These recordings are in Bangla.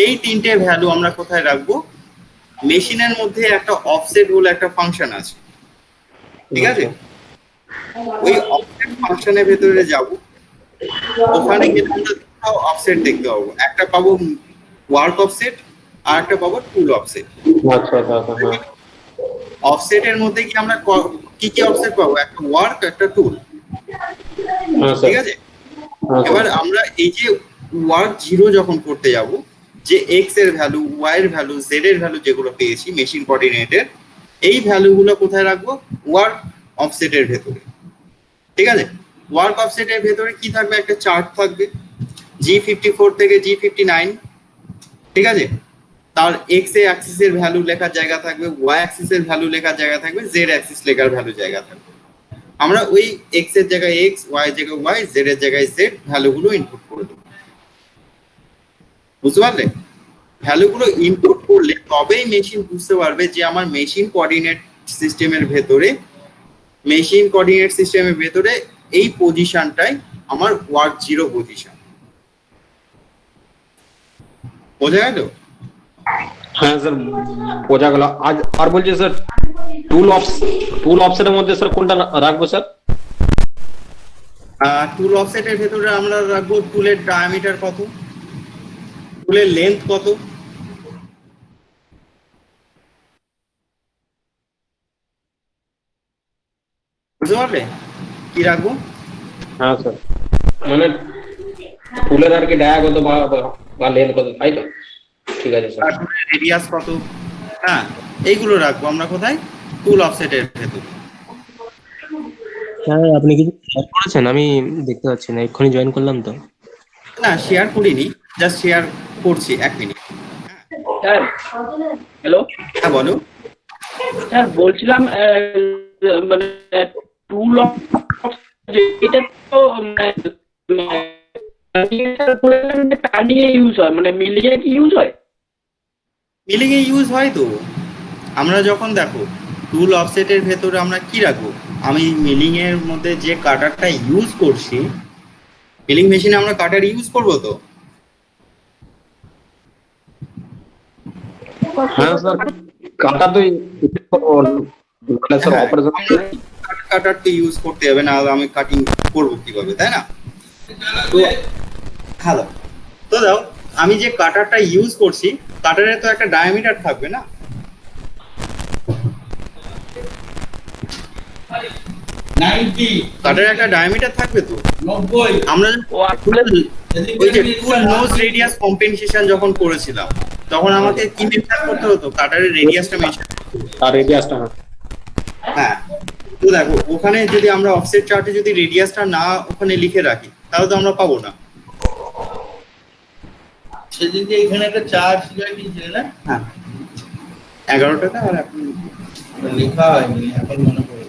এই তিনটে ভ্যালু আমরা কোথায় রাখবো? মেশিনের মধ্যে একটা অফসেট বলে একটা ফাংশন আছে, ঠিক আছে? ওই অফসেট ফাংশনের ভেতরে যাব, ওখানে গিয়ে আমরা অফসেট দেখতে পাবো। একটা পাবো ওয়ার্ক অফসেট আর একটা পাবো টুল অফসেট। আচ্ছা আচ্ছা আচ্ছা, হ্যাঁ। অফসেটের মধ্যে কি আমরা কি কি অফসেট পাবো? একটা ওয়ার্ক, একটা টুল, ঠিক আছে? এবার আমরা এই যে ওয়ার্ক 0 যখন করতে যাব, যে এক্স এর ভ্যালু, ওয়াই এর ভ্যালু, জেড এর ভ্যালু যেগুলো পেয়েছি মেশিন কোঅর্ডিনেটের, এই ভ্যালুগুলো কোথায় রাখবো? ওয়ার্ক অফসেটের ভেতরে, ঠিক আছে? ওয়ার্ক অফসেটের ভেতরে কি থাকবে? একটা চার্ট থাকবে G54 থেকে G59, ঠিক আছে? তার এক্স অ্যাক্সিস এর ভ্যালু লেখার জায়গা থাকবে, ওয়াই অ্যাক্সিস এর ভ্যালু লেখার জায়গা থাকবে, জেড অ্যাক্সিস লেখার ভ্যালু জায়গা থাকবে। আমরা ওই এক্স এর জায়গায় এক্স, ওয়াই এর জায়গায় ওয়াই, জেড এর জায়গায় জেড ভ্যালুগুলো ইনপুট করে দেবো। বুঝতে পারলে? ভ্যালুগুলো ইনপুট করলে তবেই মেশিন বুঝতে পারবে যে আমার মেশিন কোঅর্ডিনেট সিস্টেমের ভেতরে, এই পজিশনটাই আমার ওয়ার্ক 0 পজিশন। বোঝা গেল? হ্যাঁ স্যার, বোঝা গেল। আজ আর বলছি স্যার, টুল অফসেটের মধ্যে স্যার কোনটা রাখবো স্যার? টুল অফসেটের ভেতরে আমরা রাখবো টুলের ডায়ামিটার কত, টুলের লেন্থ কত, বুঝতে পারলে কি রাখবো? হ্যাঁ স্যার, মানে টুলের আর কি ডায়া কত বা লেন্থ কত, তাই তো? ঠিক আছে স্যার। টুলের রেডিয়াস কত, হ্যাঁ, এইগুলো রাখবো আমরা কোথায়? টুল অফসেটের ভেতরে। হ্যাঁ, আপনি কিছু শেয়ার করেছেন? আমি দেখতে পাচ্ছি না, এক্ষুনি জয়েন করলাম তো। না, শেয়ার করিনি, জাস্ট শেয়ার করছি। 1 মিনিট। স্যার হ্যালো, হ্যাঁ বলো। স্যার বলছিলাম মানে টুল এটা তো টার্নিং এ ইউজ হয়, মানে মিলিং এ কি ইউজ হয়? মিলিং এ ইউজ হয় তো। আমরা যখন দেখো টুল অফসেটের ভেতরে আমরা কি রাখবো, আমি মিলিং এর মধ্যে যে কাটারটা ইউজ করছি, মিলিং মেশিনে আমরা কাটার ইউজ করবো তো। হ্যাঁ স্যার, কাটা তো স্যার অপারেশন কাটার তো ইউজ করতে হবে, না আমি কাটিং করবো কিভাবে, তাই না? তো হ্যালো, তো দাও, আমি যে কাটারটা ইউজ করছি, কাটারের তো একটা ডায়ামিটার থাকবে না? কাটারের একটা ডায়ামিটার থাকবে তো। আমরা ওই যে টুল নোজ রেডিয়াস কম্পেনসেশন যখন করেছিলাম, তখন আমাকে কি মেনশন করতে হতো? কাটারের রেডিয়াসটা মেনশন করতে হতো। আর রেডিয়াসটা, হ্যাঁ, তো দেখো ওখানে যদি আমরা অফসেট চার্টে যদি রেডিয়াসটা না ওখানে লিখে রাখি, তাহলে তো আমরা পাবো না। সেদিন যে এখানে একটা চার্জ দিয়েছিল না, হ্যাঁ, 11 টাকা। আর এখন লেখা হয়নি, এখন মনে পড়ে।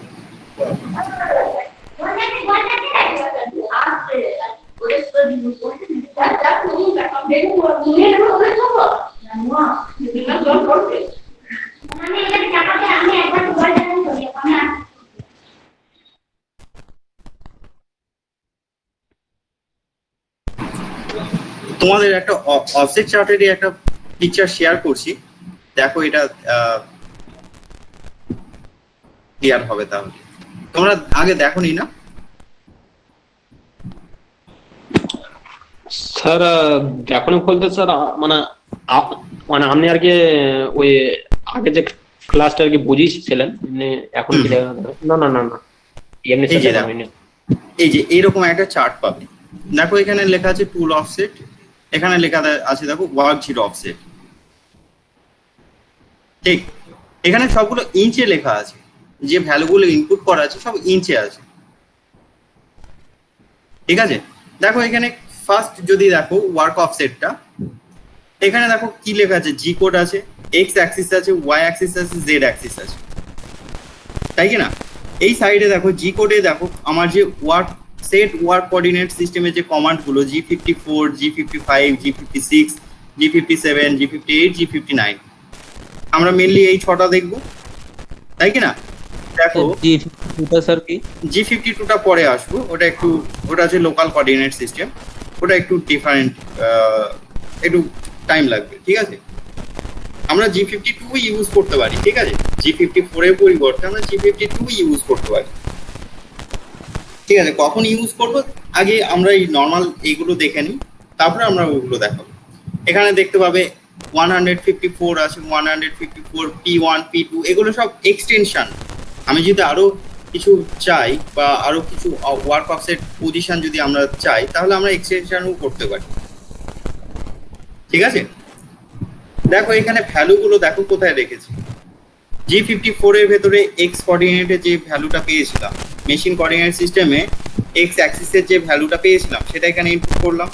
তোমাদের একটা অফসেট চার্টেরই একটা পিকচার শেয়ার করছি, দেখো এটা ক্লিয়ার হবে। তাহলে তোমরা আগে দেখোনি না? স্যার এখনই বলতে স্যার, মানে মানে আপনি আর কি ওই আগে যে ক্লাসটা আর কি বুঝিয়েছিলেন, মানে এখন কি দেখা না না না না এমনি এই যে স্যার দেখো, এই যে এরকম একটা চার্ট পাবে। দেখো এখানে লেখা আছে টুল অফসেট, এখানে লেখা আছে দেখো ওয়ার্ক 0 অফসেট, ঠিক? এখানে সবগুলো ইঞ্চে লেখা আছে, যে ভ্যালুগুলো ইনপুট করা আছে সব ইঞ্চে আছে, ঠিক আছে? দেখো এখানে ফার্স্ট যদি দেখো ওয়ার্ক অফসেটটা, এখানে দেখো কি লেখা আছে, জি কোড আছে, এক্স অ্যাক্সিস আছে, ওয়াই অ্যাক্সিস আছে, জেড অ্যাক্সিস আছে, তাই কি না? এই সাইডে দেখো জি কোডে দেখো আমার যে ওয়ার্ক সেট ওয়ার্ক কোঅর্ডিনেট সিস্টেমের যে কমান্ডগুলো G54, G55, G56, G57, G58, G59, আমরা মেনলি এই 6টা দেখবো, তাই কি না? দেখো স্যার কি G52টা পরে আসবো, ওটা আছে লোকাল কোঅর্ডিনেট সিস্টেম, ওটা একটু ডিফারেন্ট, একটু টাইম লাগবে, ঠিক আছে। আমরা G52 ইউজ করতে পারি, ঠিক আছে, G54 এর পরিবর্তে আমরা G52 ইউজ করতে পারি, ঠিক আছে। কখন ইউজ করব আগে আমরা এই নর্মাল এইগুলো দেখে নিই, তারপরে আমরা ওগুলো দেখাবো। এখানে দেখতে পাবে 154 আছে, 154 P1 P2 এগুলো সব এক্সটেনশন। আমি যদি আরো কিছু চাই বা আরো কিছু ওয়ার্ক অফসেট পজিশন যদি আমরা চাই তাহলে আমরা এক্সটেনশনও করতে পারি, ঠিক আছে। দেখো এখানে ভ্যালুগুলো দেখো কোথায় রেখেছি। G54 এর ভেতরে এক্স কোঅর্ডিনেটে যে ভ্যালুটা পেয়েছিলাম, মেশিন কোঅর্ডিনেট সিস্টেমে এক্স অ্যাক্সিসের যে ভ্যালুটা পেয়েছিলাম সেটা এখানে ইনপুট করলাম,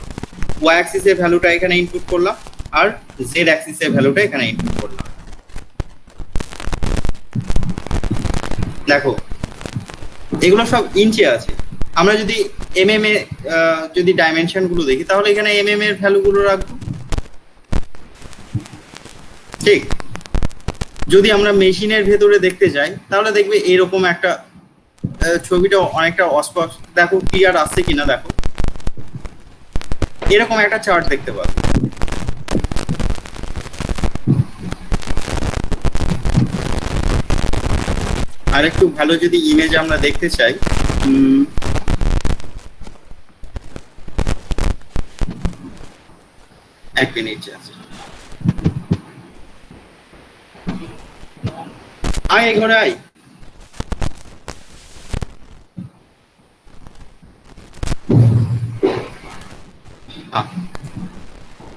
ওয়াই অ্যাক্সিসের ভ্যালুটা এখানে ইনপুট করলাম, আর জেড অ্যাক্সিসের ভ্যালুটা এখানে ইনপুট করলাম। দেখো এগুলো সব ইঞ্চে আছে। আমরা যদি এমএম এ যদি ডাইমেনশন গুলো দেখি তাহলে এখানে এমএম এর ভ্যালুগুলো রাখবো, ঠিক। যদি আমরা মেশিনের ভেতরে দেখতে যাই তাহলে দেখবে এরকম একটা ছবিটা অনেকটা অস্পষ্ট, দেখো ক্লিয়ার আসছে কিনা, দেখো এরকম একটা চার্ট দেখতে পাবে। আর একটু ভালো যদি ইমেজ আমরা দেখতে চাই, এক মিনিট আছে, আয় ঘরে আয়।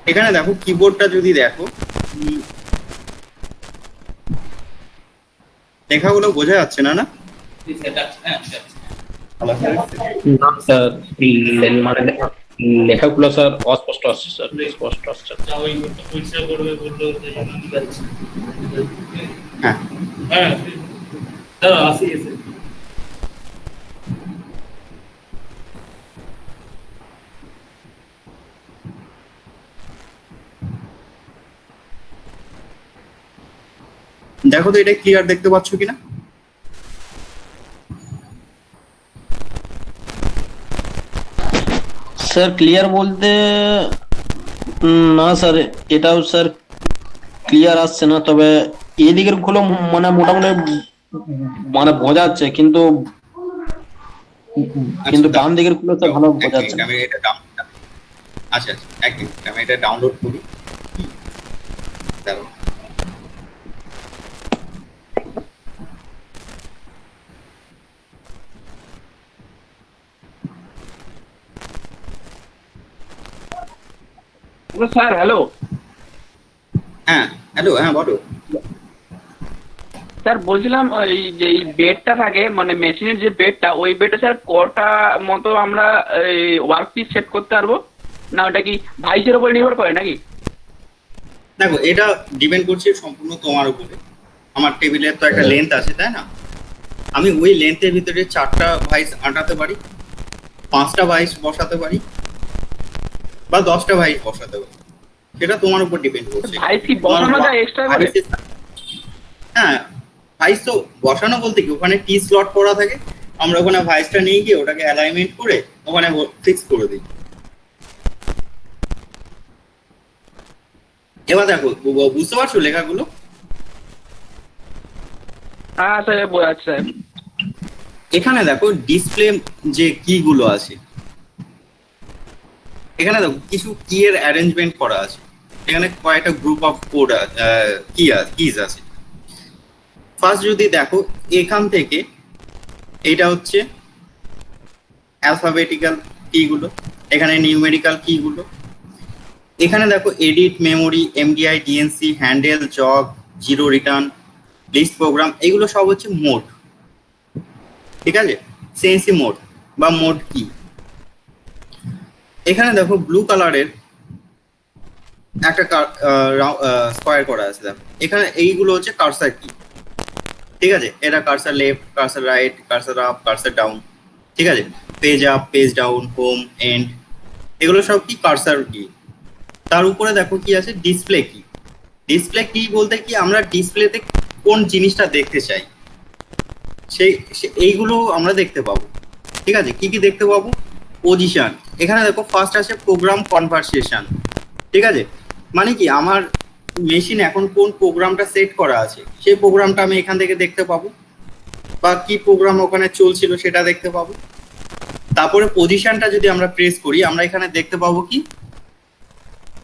এখানে দেখো কিবোর্ডটা যদি দেখো, লেখাগুলো বোঝা যাচ্ছে না? না না স্যার, মানে লেখাগুলো স্যার অস্পষ্ট আসছে স্যার, স্পষ্ট আসছে। হ্যাঁ দেখো তো এটা ক্লিয়ার দেখতে পাচ্ছ কিনা? স্যার ক্লিয়ার বলতে না স্যার, এটাও স্যার ক্লিয়ার আসছে না, তবে এদিকের গুলো মানে মোটামুটি মানে বোঝা যাচ্ছে, কিন্তু ডান দিকের গুলো স্যার ভালো বোঝা যাচ্ছে না। আমি এটা আচ্ছা আচ্ছা এক মিনিট, আমি এটা ডাউনলোড করি। দাঁড়াও। Sir hello. হ্যাঁ হ্যালো, হ্যাঁ বলো। স্যার বলছিলাম ওই যে বেডটা থাকে মানে মেশিনের যে বেডটা, ওই বেডটা স্যার কটা মতো আমরা ওয়ার্ক পিস সেট করতে পারবো, না ওটা কি ভাইসের উপর নির্ভর করে নাকি? দেখো এটা ডিপেন্ড করছে সম্পূর্ণ তোমার উপরে। আমার টেবিলের তো একটা লেন্থ আছে, তাই না? আমি ওই লেন্থের ভিতরে 4টা ভাইস আঁটাতে পারি, 5টা ভাইস বসাতে পারি, বা 10টা ভাইস বসাতে পারি, সেটা তোমার উপর ডিপেন্ড করছে। ভাইস কি বসানো যায় এক্সট্রা করে? হ্যাঁ ভাইস তো বসানো বলতে কি, ওখানে টি স্লট করা থাকে, আমরা ওখানে ভাইসটা নিয়ে গিয়ে ওটাকে অ্যালাইনমেন্ট করে ওখানে ফিক্স করে দিই। এবার দেখো বুঝতে পারছো লেখাগুলো? হ্যাঁ স্যার বোঝা যাচ্ছে স্যার। এখানে দেখো ডিসপ্লে যে কি গুলো আছে, এখানে দেখো কিছু কি এর অ্যারেঞ্জমেন্ট করা আছে, এখানে কয়েকটা গ্রুপ অফ কোড কিজ আছে। ফার্স্ট যদি দেখো এখান থেকে, এটা হচ্ছে অ্যালফাবেটিক্যাল কি গুলো, এখানে নিউমেরিক্যাল কি গুলো, এখানে দেখো edit, memory, MDI, DNC, handle, job, zero return, list program, এগুলো সব হচ্ছে মোড, ঠিক আছে, সিএনসি মোড বা মোড কি। এখানে দেখো ব্লু কালারের একটা স্কোয়ার করা আছে, দেখো এখানে এইগুলো হচ্ছে কার্সার কি, ঠিক আছে। এটা cursor left, cursor right, cursor up, cursor down, ঠিক আছে, page up, page down, home, end, এগুলো সব কি কার্সার কি। তার উপরে দেখো কি আছে, ডিসপ্লে কি। ডিসপ্লে কি বলতে কি, আমরা ডিসপ্লেতে কোন জিনিসটা দেখতে চাই সেই এইগুলো আমরা দেখতে পাবো, ঠিক আছে। কি কি দেখতে পাবো? পজিশন, এখানে দেখো ফার্স্ট আছে প্রোগ্রাম কনভারসেশন, ঠিক আছে। মানে কি আমার মেশিন এখন কোন প্রোগ্রামটা সেট করা আছে সেই প্রোগ্রামটা আমি এখান থেকে দেখতে পাবো, বা কি প্রোগ্রাম ওখানে চলছিল সেটা দেখতে পাবো। তারপরে পজিশনটা যদি আমরা প্রেস করি আমরা এখানে দেখতে পাবো কি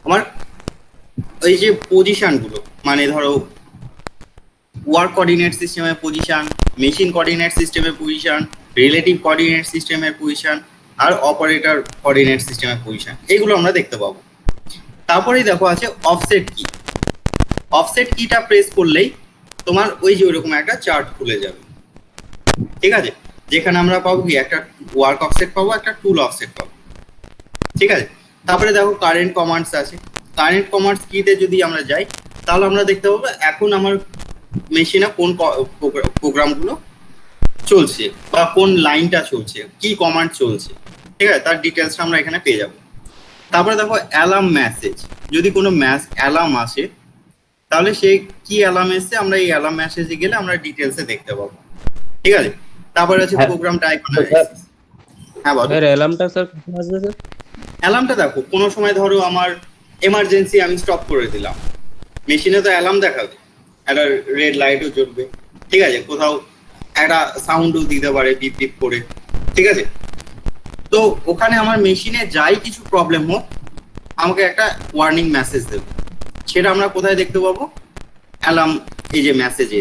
আমার এই যে পজিশনগুলো, মানে ধরো ওয়ার্ক কোঅর্ডিনেট সিস্টেমের পজিশন, মেশিন কোঅর্ডিনেট সিস্টেমের পজিশন, রিলেটিভ কোঅর্ডিনেট সিস্টেমের পজিশন, আর অপারেটর কোঅর্ডিনেট সিস্টেমের পজিশন, এগুলো আমরা দেখতে পাবো। তারপরেই দেখো আছে অফসেট কি। অফসেট কিটা প্রেস করলেই তোমার ওই যে ওইরকম একটা চার্ট খুলে যাবে, ঠিক আছে, যেখানে আমরা পাবো কি একটা ওয়ার্ক অফসেট পাবো, একটা টুল অফসেট পাবো, ঠিক আছে। তারপরে দেখো কারেন্ট কমান্ডস আছে। কারেন্ট কমান্ডস কিতে যদি আমরা যাই তাহলে আমরা দেখতে পাবো এখন আমার মেশিনে কোন প্রোগ্রামগুলো চলছে বা কোন লাইনটা চলছে, কি কমান্ড চলছে, ঠিক আছে, তার ডিটেলসটা আমরা এখানে পেয়ে যাবো। তারপরে দেখো অ্যালার্ম মেসেজ, যদি কোনো অ্যালার্ম আসে তাহলে সে কি অ্যালার্ম এসছে আমরা এই অ্যালার্ম মেসেজে গেলে আমরা ডিটেলসে দেখতে পাবো, ঠিক আছে। তারপরে আছে প্রোগ্রাম ডায়াগনোসিস। হ্যাঁ বলো। স্যার অ্যালার্মটা স্যার কোথায় আসবে স্যার? অ্যালার্মটা দেখো কোনো সময় ধরো আমার এমার্জেন্সি আমি স্টপ করে দিলাম, মেশিনে তো অ্যালার্ম দেখাবে, একটা রেড লাইটও জ্বলবে, ঠিক আছে, কোথাও একটা সাউন্ডও দিতে পারে বিপ বিপ করে, ঠিক আছে। তো ওখানে আমার মেশিনে যাই কিছু প্রবলেম হোক আমাকে একটা ওয়ার্নিং মেসেজ দেবে, সেটা আমরা কোথায় দেখতে পাবো? অ্যালার্ম এই যে মেসেজে,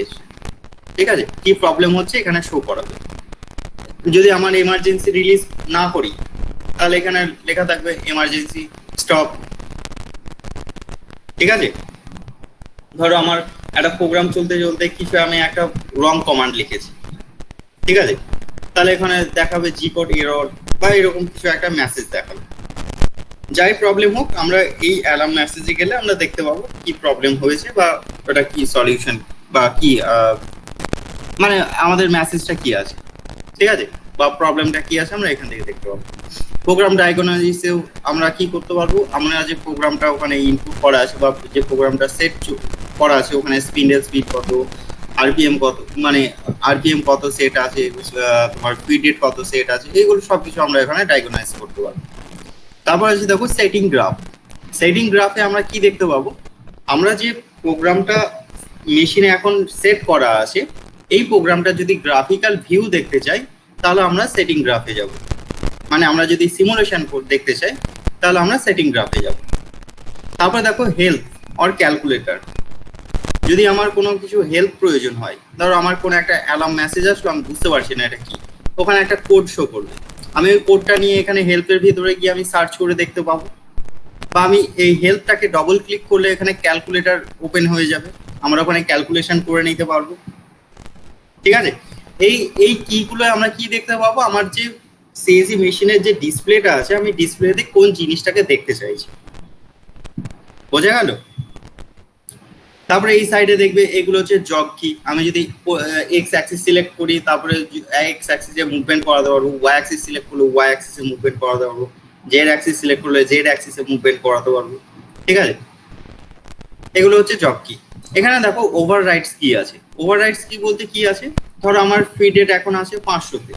ঠিক আছে, কি প্রবলেম হচ্ছে এখানে শো করাবে। যদি আমার এমার্জেন্সি রিলিজ না করি তাহলে এখানে লেখা থাকবে এমার্জেন্সি স্টপ, ঠিক আছে। ধরো আমার একটা প্রোগ্রাম চলতে চলতে কিছু আমি একটা রং কমান্ড লিখেছি, ঠিক আছে, তাহলে এখানে দেখাবে জি কোড এরর বা এরকম কিছু একটা মেসেজ দেখাবে। যাই প্রবলেম হোক আমরা এই অ্যালার্ম মেসেজে গেলে আমরা দেখতে পাবো কি প্রবলেম হয়েছে বা ওটা কি সলিউশন বা কি মানে আমাদের মেসেজটা কি আছে, ঠিক আছে, বা প্রবলেমটা কি আছে আমরা এখান থেকে দেখতে পাবো। প্রোগ্রাম ডায়াগনোসিসেও আমরা কি করতে পারবো, আমরা যে প্রোগ্রামটা ওখানে ইনপুট করা আছে বা যে প্রোগ্রামটা সেট করা আছে ওখানে স্পিন্ডেল স্পিড কত, আরপিএম কত, মানে আরপিএম কত সেট আছে, তোমার ফিড রেট কত সেট আছে, এইগুলো সবকিছু আমরা এখানে ডায়াগনোসাইজ করতে পারবো। তারপর আছে দেখো সেটিং গ্রাফ। সেটিং গ্রাফে আমরা কি দেখতে পাবো, আমরা যে প্রোগ্রামটা মেশিনে এখন সেট করা আছে এই প্রোগ্রামটা যদি গ্রাফিক্যাল ভিউ দেখতে চাই তাহলে আমরা সেটিং গ্রাফে যাব, মানে আমরা যদি সিমুলেশন কোড দেখতে চাই তাহলে আমরা সেটিং গ্রাফে যাব। তারপর দেখো হেল্প অর ক্যালকুলেটর, যদি আমার কোনো কিছু হেল্প প্রয়োজন হয়, ধরো আমার কোনো একটা অ্যালার্ম মেসেজ আসলো আমি বুঝতে পারছি না এটা কি, ওখানে একটা কোড শো করবে, আমি ওই কোডটা নিয়ে এখানে হেল্পের ভিতরে গিয়ে আমি সার্চ করে দেখতে পাবো, বা আমি এই হেল্পটাকে ডবল ক্লিক করলে এখানে ক্যালকুলেটর ওপেন হয়ে যাবে, আমরা ওখানে ক্যালকুলেশন করে নিতে পারবো, ঠিক আছে। এই এই কিগুলো আমরা কি দেখতে পাবো, আমার যে সিএসি মেশিনের যে ডিসপ্লেটা আছে আমি ডিসপ্লেতে কোন জিনিসটাকে দেখতে চাইছি, বোঝা গেল। তারপরে এই সাইডে দেখবে এগুলো হচ্ছে জগ কি, আমি যদি এক্স অ্যাক্সিস সিলেক্ট করি তারপরে এক্স অ্যাক্সিসে মুভমেন্ট করাতে পারবো, ওয়াই অ্যাক্সিস সিলেক্ট করলে ওয়াই অ্যাক্সিসে মুভমেন্ট করাতে পারবো, জেড অ্যাক্সিস সিলেক্ট করলে জেড অ্যাক্সিসে মুভমেন্ট করাতে পারবো, ঠিক আছে। এগুলো হচ্ছে জব কি। এখানে দেখো ওভাররাইডস কি আছে। ওভাররাইডস কি বলতে কি আছে, ধরো আমার ফিড রেট এখন আছে 500-তে,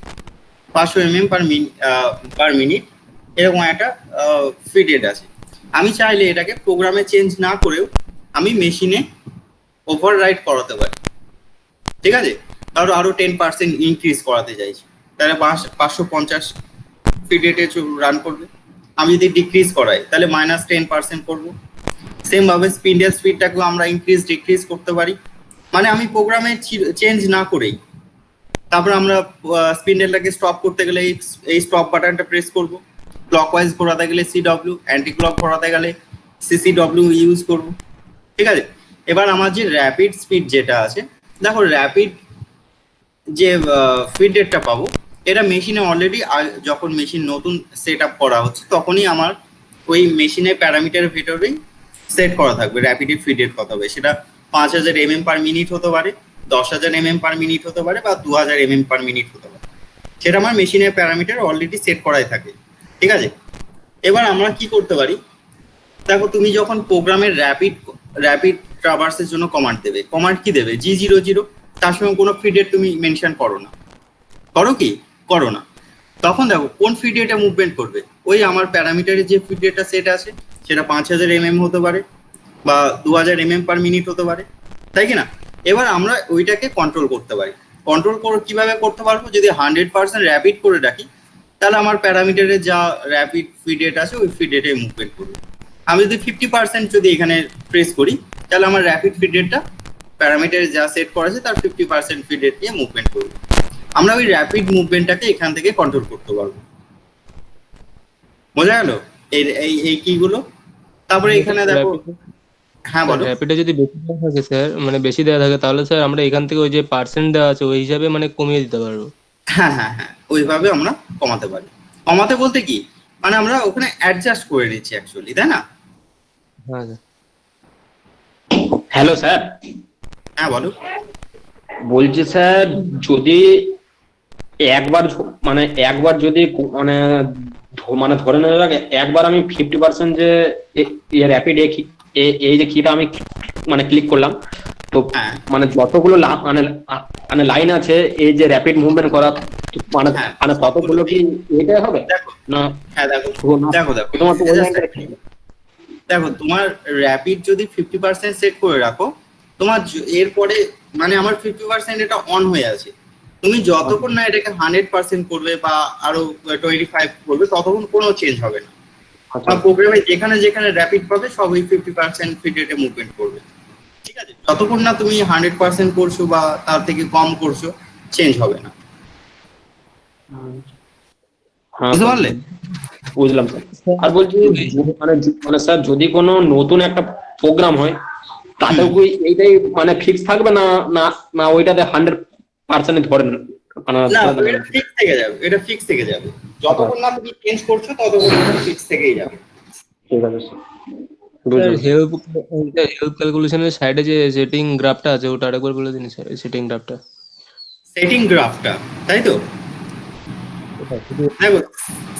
500 mm পার মিনিট, এরকম একটা ফিড রেট আছে। আমি চাইলে এটাকে প্রোগ্রামে চেঞ্জ না করেও আমি মেশিনে ওভাররাইড করাতে পারি, ঠিক আছে। ধরো আরো 10% ইনক্রিজ করাতে চাইছি, তাহলে 550 ফিড রেটে রান করবে। আমি যদি ডিক্রিজ করাই তাহলে -10% করবো। সেম ভাবে স্পিন্ডেল স্পিডটাকেও আমরা ইনক্রিজ ডিক্রিজ করতে পারি, মানে আমি প্রোগ্রামে চেঞ্জ না করেই। তারপর আমরা স্পিন্ডেলটাকে স্টপ করতে গেলে এই স্টপ বাটনটা প্রেস করব, ক্লকওয়াইজ ঘোরাতে গেলে সিডব্লিউ, অ্যান্টি ক্লক ঘোরাতে গেলে সিসিডব্লিউ ইউজ করব, ঠিক আছে। এবার আমার যে র্যাপিড স্পিড যেটা আছে, দেখো র্যাপিড যে ফিড রেটটা পাবো এটা মেশিনে অলরেডি যখন মেশিন নতুন সেট আপ করা হচ্ছে তখনই আমার ওই মেশিনের প্যারামিটারের ভিতরেই সেট করা থাকবে র্যাপিড ফিড রেট কত হবে, সেটা 5000 mm পার মিনিট হতে পারে, 10,000 mm পার মিনিট হতে পারে, বা 2000 mm পার মিনিট হতে পারে, সেটা আমার মেশিনের প্যারামিটার অলরেডি সেট করাই থাকে, ঠিক আছে। এবার আমরা কি করতে পারি, দেখো তুমি যখন প্রোগ্রামের র্যাপিড ট্রাভার্সের জন্য কমান্ড দেবে, কমান্ড কি দেবে G00, তার সঙ্গে কোনো ফিড রেট তুমি মেনশন করো না, করো কি করো না, তখন দেখো কোন ফিড রেটে মুভমেন্ট করবে, ওই আমার প্যারামিটারের যে ফিড রেটটা সেট আছে সেটা 5000 mm হতে পারে, বা 2000 mm/min হতে পারে, তাই কি না? এবার আমরা ওইটাকে কন্ট্রোল করতে পারি। কন্ট্রোল কিভাবে করতে পারবো? যদি 100% র্যাপিড করে রাখি, তাহলে আমার প্যারামিটারে যা র্যাপিড ফিড রেট আছে ওই ফিড রেটে মুভমেন্ট করবে। আমি যদি 50% যদি এখানে প্রেস করি, তাহলে আমার র্যাপিড ফিড রেটটা প্যারামিটারে যা সেট করা আছে তার 50% ফিড রেট নিয়ে মুভমেন্ট করবে। আমরা ওই র্যাপিড মুভমেন্টটাকে এখান থেকে কন্ট্রোল করতে পারবো। বোঝা গেল এই এই এই কিগুলো? তারপরে এখানে দেখো, হ্যাঁ বলো। র্যাপিডে যদি বেশি দেওয়া থাকে স্যার, মানে বেশি দেওয়া থাকে, তাহলে স্যার আমরা এখান থেকে ওই যে পার্সেন্ট দেওয়া আছে ওই হিসাবে মানে কমিয়ে দিতে পারবো। হ্যাঁ হ্যাঁ হ্যাঁ, ওইভাবে আমরা কমাতে পারি। কমাতে বলতে কি, মানে আমরা ওখানে অ্যাডজাস্ট করে নিচ্ছি অ্যাকচুয়ালি, তাই না? হ্যাঁ স্যার। হ্যালো স্যার, হ্যাঁ বলো। বলছি স্যার, যদি একবার যদি মানে ধরে নেওয়া যাক, একবার আমি 50% যে র্যাপিড এই যে কিটা আমি মানে ক্লিক করলাম, তো হ্যাঁ মানে যতগুলো মানে লাইন আছে এই যে র্যাপিড মুভমেন্ট করা, মানে হ্যাঁ, মানে ততগুলো কি এটাই হবে দেখো, না? হ্যাঁ দেখো না, দেখো দেখো শুধুমাত্র ওই লাইনটা? দেখো তোমার র্যাপিড যদি 50% সেট করে রাখো, তোমার এরপরে মানে আমার 50% এটা অন হয়ে আছে, তুমি যতক্ষণ না এটাকে 100% করবে বা আরো 25 করবে, ততক্ষণ কোনো চেঞ্জ হবে না। আচ্ছা, প্রোগ্রামে যেখানে যেখানে র্যাপিড পাবে সব ওই 50% ফিড রেটে মুভমেন্ট করবে, ঠিক আছে? যতক্ষণ না তুমি 100% করছো বা তার থেকে কম করছো, চেঞ্জ হবে না। হ্যাঁ বুঝতে পারলে? বুঝলাম স্যার। আর বলছি মানে মানে স্যার, যদি কোনো নতুন একটা প্রোগ্রাম হয়, তাতেও কি এইটাই মানে ফিক্স থাকবে না? না না ওইটাতে 100% ধরেন মানে না, এটা ফিক্স থেকে যাবে, এটা ফিক্স থেকে যাবে। যতক্ষণ না তুমি চেঞ্জ করছো ততক্ষণ এটা ফিক্স থেকেই যাবে। ঠিক আছে স্যার, স্যার বুঝলাম। হেল্প ক্যালকুলেশনের সাইডে যে সেটিং গ্রাফটা আছে ওটা আরেকবার বলে দিন স্যার, সেটিং গ্রাফটা। সেটিং গ্রাফটা, তাই তো? দেখো,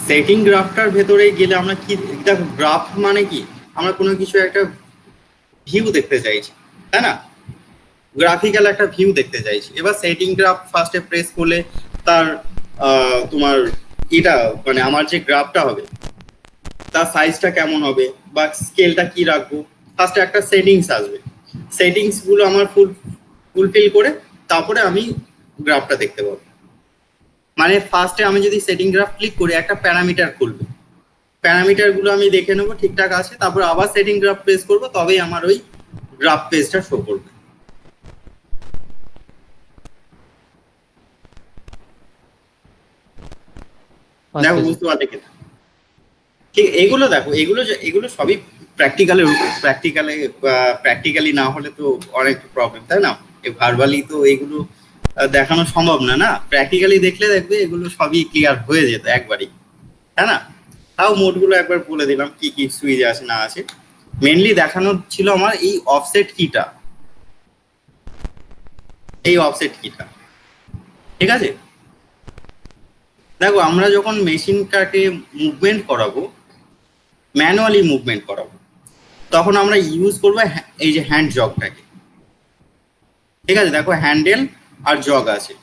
সেটিং গ্রাফটার ভেতরে গেলে আমরা কি দেখো, গ্রাফ মানে কি, আমরা কোনো কিছু একটা ভিউ দেখতে চাইছি, তাই না? গ্রাফিক্যাল একটা ভিউ দেখতে চাইছি। এবার সেটিং গ্রাফ ফার্স্টে প্রেস করলে তার তোমার এটা মানে আমার যে গ্রাফটা হবে তার সাইজটা কেমন হবে বা স্কেলটা কি রাখবো, ফার্স্টে একটা সেটিংস আসবে। সেটিংস গুলো আমার ফুলফিল করে তারপরে আমি গ্রাফটা দেখতে পাবো। মানে ফার্স্টে আমি যদি সেটিং গ্রাফ ক্লিক করি, একটা প্যারামিটার খুলবে, প্যারামিটার গুলো আমি দেখে নেবো ঠিকঠাক আছে, তারপর আবার সেটিং গ্রাফ প্রেস করবো, তবেই আমার ওই গ্রাফ পেজটা শো করবে। দেখো, বুঝতে পারলে কিনা? ঠিক, এগুলো দেখো, এগুলো সবই প্র্যাকটিক্যালি না হলে তো অনেক প্রবলেম, তাই না? ভার্বালি তো এগুলো দেখানো সম্ভব না, না প্র্যাকটিক্যালি দেখলে দেখবে এগুলো সবই ক্লিয়ার হয়ে যেত একবারই, তাই না? তাও মোডগুলো একবার বলে দিলাম কি কি সুইচ আছে না আছে। মেনলি দেখানোর ছিল আমার এই অফসেট কিটা, এই অফসেট কিটা, ঠিক আছে? দেখো, আমরা যখন মেশিনটাকে মুভমেন্ট করাবো, ম্যানুয়ালি মুভমেন্ট করাবো, তখন আমরা ইউজ করবো এই যে হ্যান্ড জগটাকে, ঠিক আছে? দেখো, হ্যান্ডেল আর জগ আছে,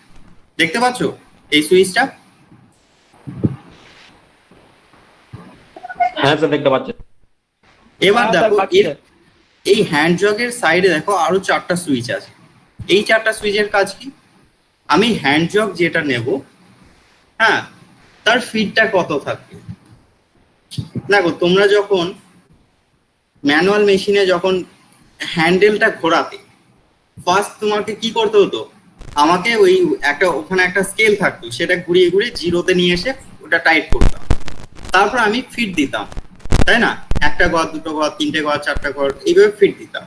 দেখতে পাচ্ছো এই সুইচটা? হ্যাঁ স্যার, দেখতে পাচ্ছেন। এবার হ্যাঁ, দেখো, স্যার, পাচ্ছি স্যার। এই হ্যান্ড জগের সাইডে দেখো আরো 4টা সুইচ আছে। এই 4টা সুইচের কাজ কি? আমি হ্যান্ড জগ যেটা নেব, হ্যাঁ, তার ফিডটা কত থাকবে। দেখো, তোমরা যখন ম্যানুয়াল মেশিনে যখন হ্যান্ডেলটা ঘোরাতে, ফার্স্ট তোমাকে কি করতে হতো, আমাকে ওই ওখানে একটা স্কেল থাকতো, সেটা ঘুরিয়ে ঘুরিয়ে জিরোতে নিয়ে এসে ওটা টাইট করতাম, তারপর আমি ফিট দিতাম, তাই না? একটা ঘর, দুটো ঘর, তিনটে ঘর, 4টা ঘর, এইভাবে ফিট দিতাম।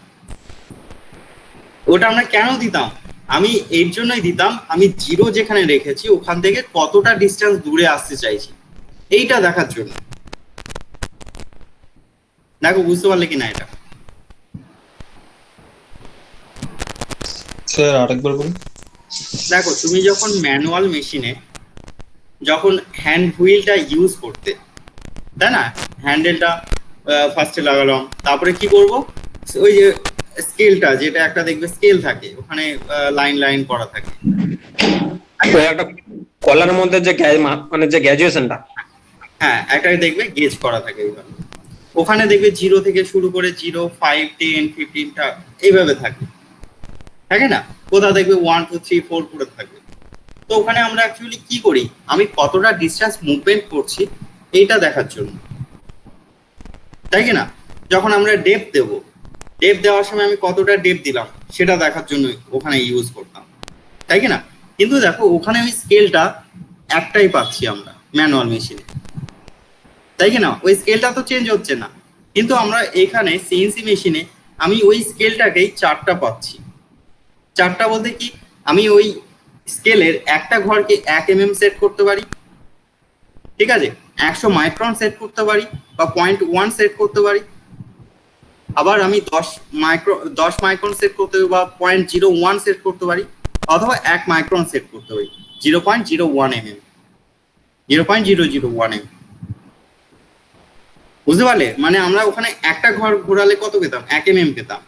ওটা আমরা কেন দিতাম? আমি এর জন্যই দিতাম, আমি জিরো যেখানে রেখেছি ওখান থেকে কতটা ডিস্টেন্স দূরে আসতে চাইছি এইটা দেখার জন্য। দেখো, বুঝতে পারলে কিনা এটা? স্যার আরেকবার বলুন। দেখো, তুমি যখন ম্যানুয়াল মেশিনে যখন হ্যান্ড হুইলটা ইউজ করতে, তাই না, হ্যান্ডেলটা ফার্স্টে লাগালাম, তারপরে কি করব, ওই যে স্কেলটা, যেটা একটা দেখবে স্কেল থাকে ওখানে লাইন লাইন করা থাকে, একটা কলার মধ্যে যে মানে যে গ্র্যাজুয়েশনটা, হ্যাঁ, একটা দেখবে গেজ করা থাকে এইভাবে। ওখানে দেখবে 0 থেকে শুরু করে 0, 5, 10, 15টা এইভাবে থাকে, থাকে না? কোথাও দেখবে 1, 2, 3, 4 করে থাকবে। তো ওখানে আমরা অ্যাকচুয়ালি কি করি, আমি কতটা ডিসটেন্স মুভমেন্ট করছি এইটা দেখার জন্য, তাই কি না? যখন আমরা ডেপথ দেবো, ডেপথ দেওয়ার সময় আমি কতটা ডেপথ দিলাম সেটা দেখার জন্য ওখানে ইউজ করতাম, তাই কি না? কিন্তু দেখো ওখানে ওই স্কেলটা একটাই পাচ্ছি আমরা ম্যানুয়াল মেশিনে, তাই কি না? ওই স্কেলটা তো চেঞ্জ হচ্ছে না, কিন্তু আমরা এখানে সিএনসি মেশিনে আমি ওই স্কেলটাকেই 4টা পাচ্ছি। 4টা বলতে কি, আমি ওই স্কেলের একটা ঘরকে 1 mm সেট করতে পারি, ঠিক আছে, 100 মাইক্রন সেট করতে পারি বা 0.1 সেট করতে পারি, আবার আমি 10 মাইক্রন সেট করতে পারি বা 0.01 সেট করতে পারি, অথবা 1 মাইক্রন সেট করতে পারি, 0.01 mm, 0.001 mm। বুঝতে পারলে? মানে আমরা ওখানে একটা ঘর ঘোরালে কত পেতাম, 1 mm পেতাম,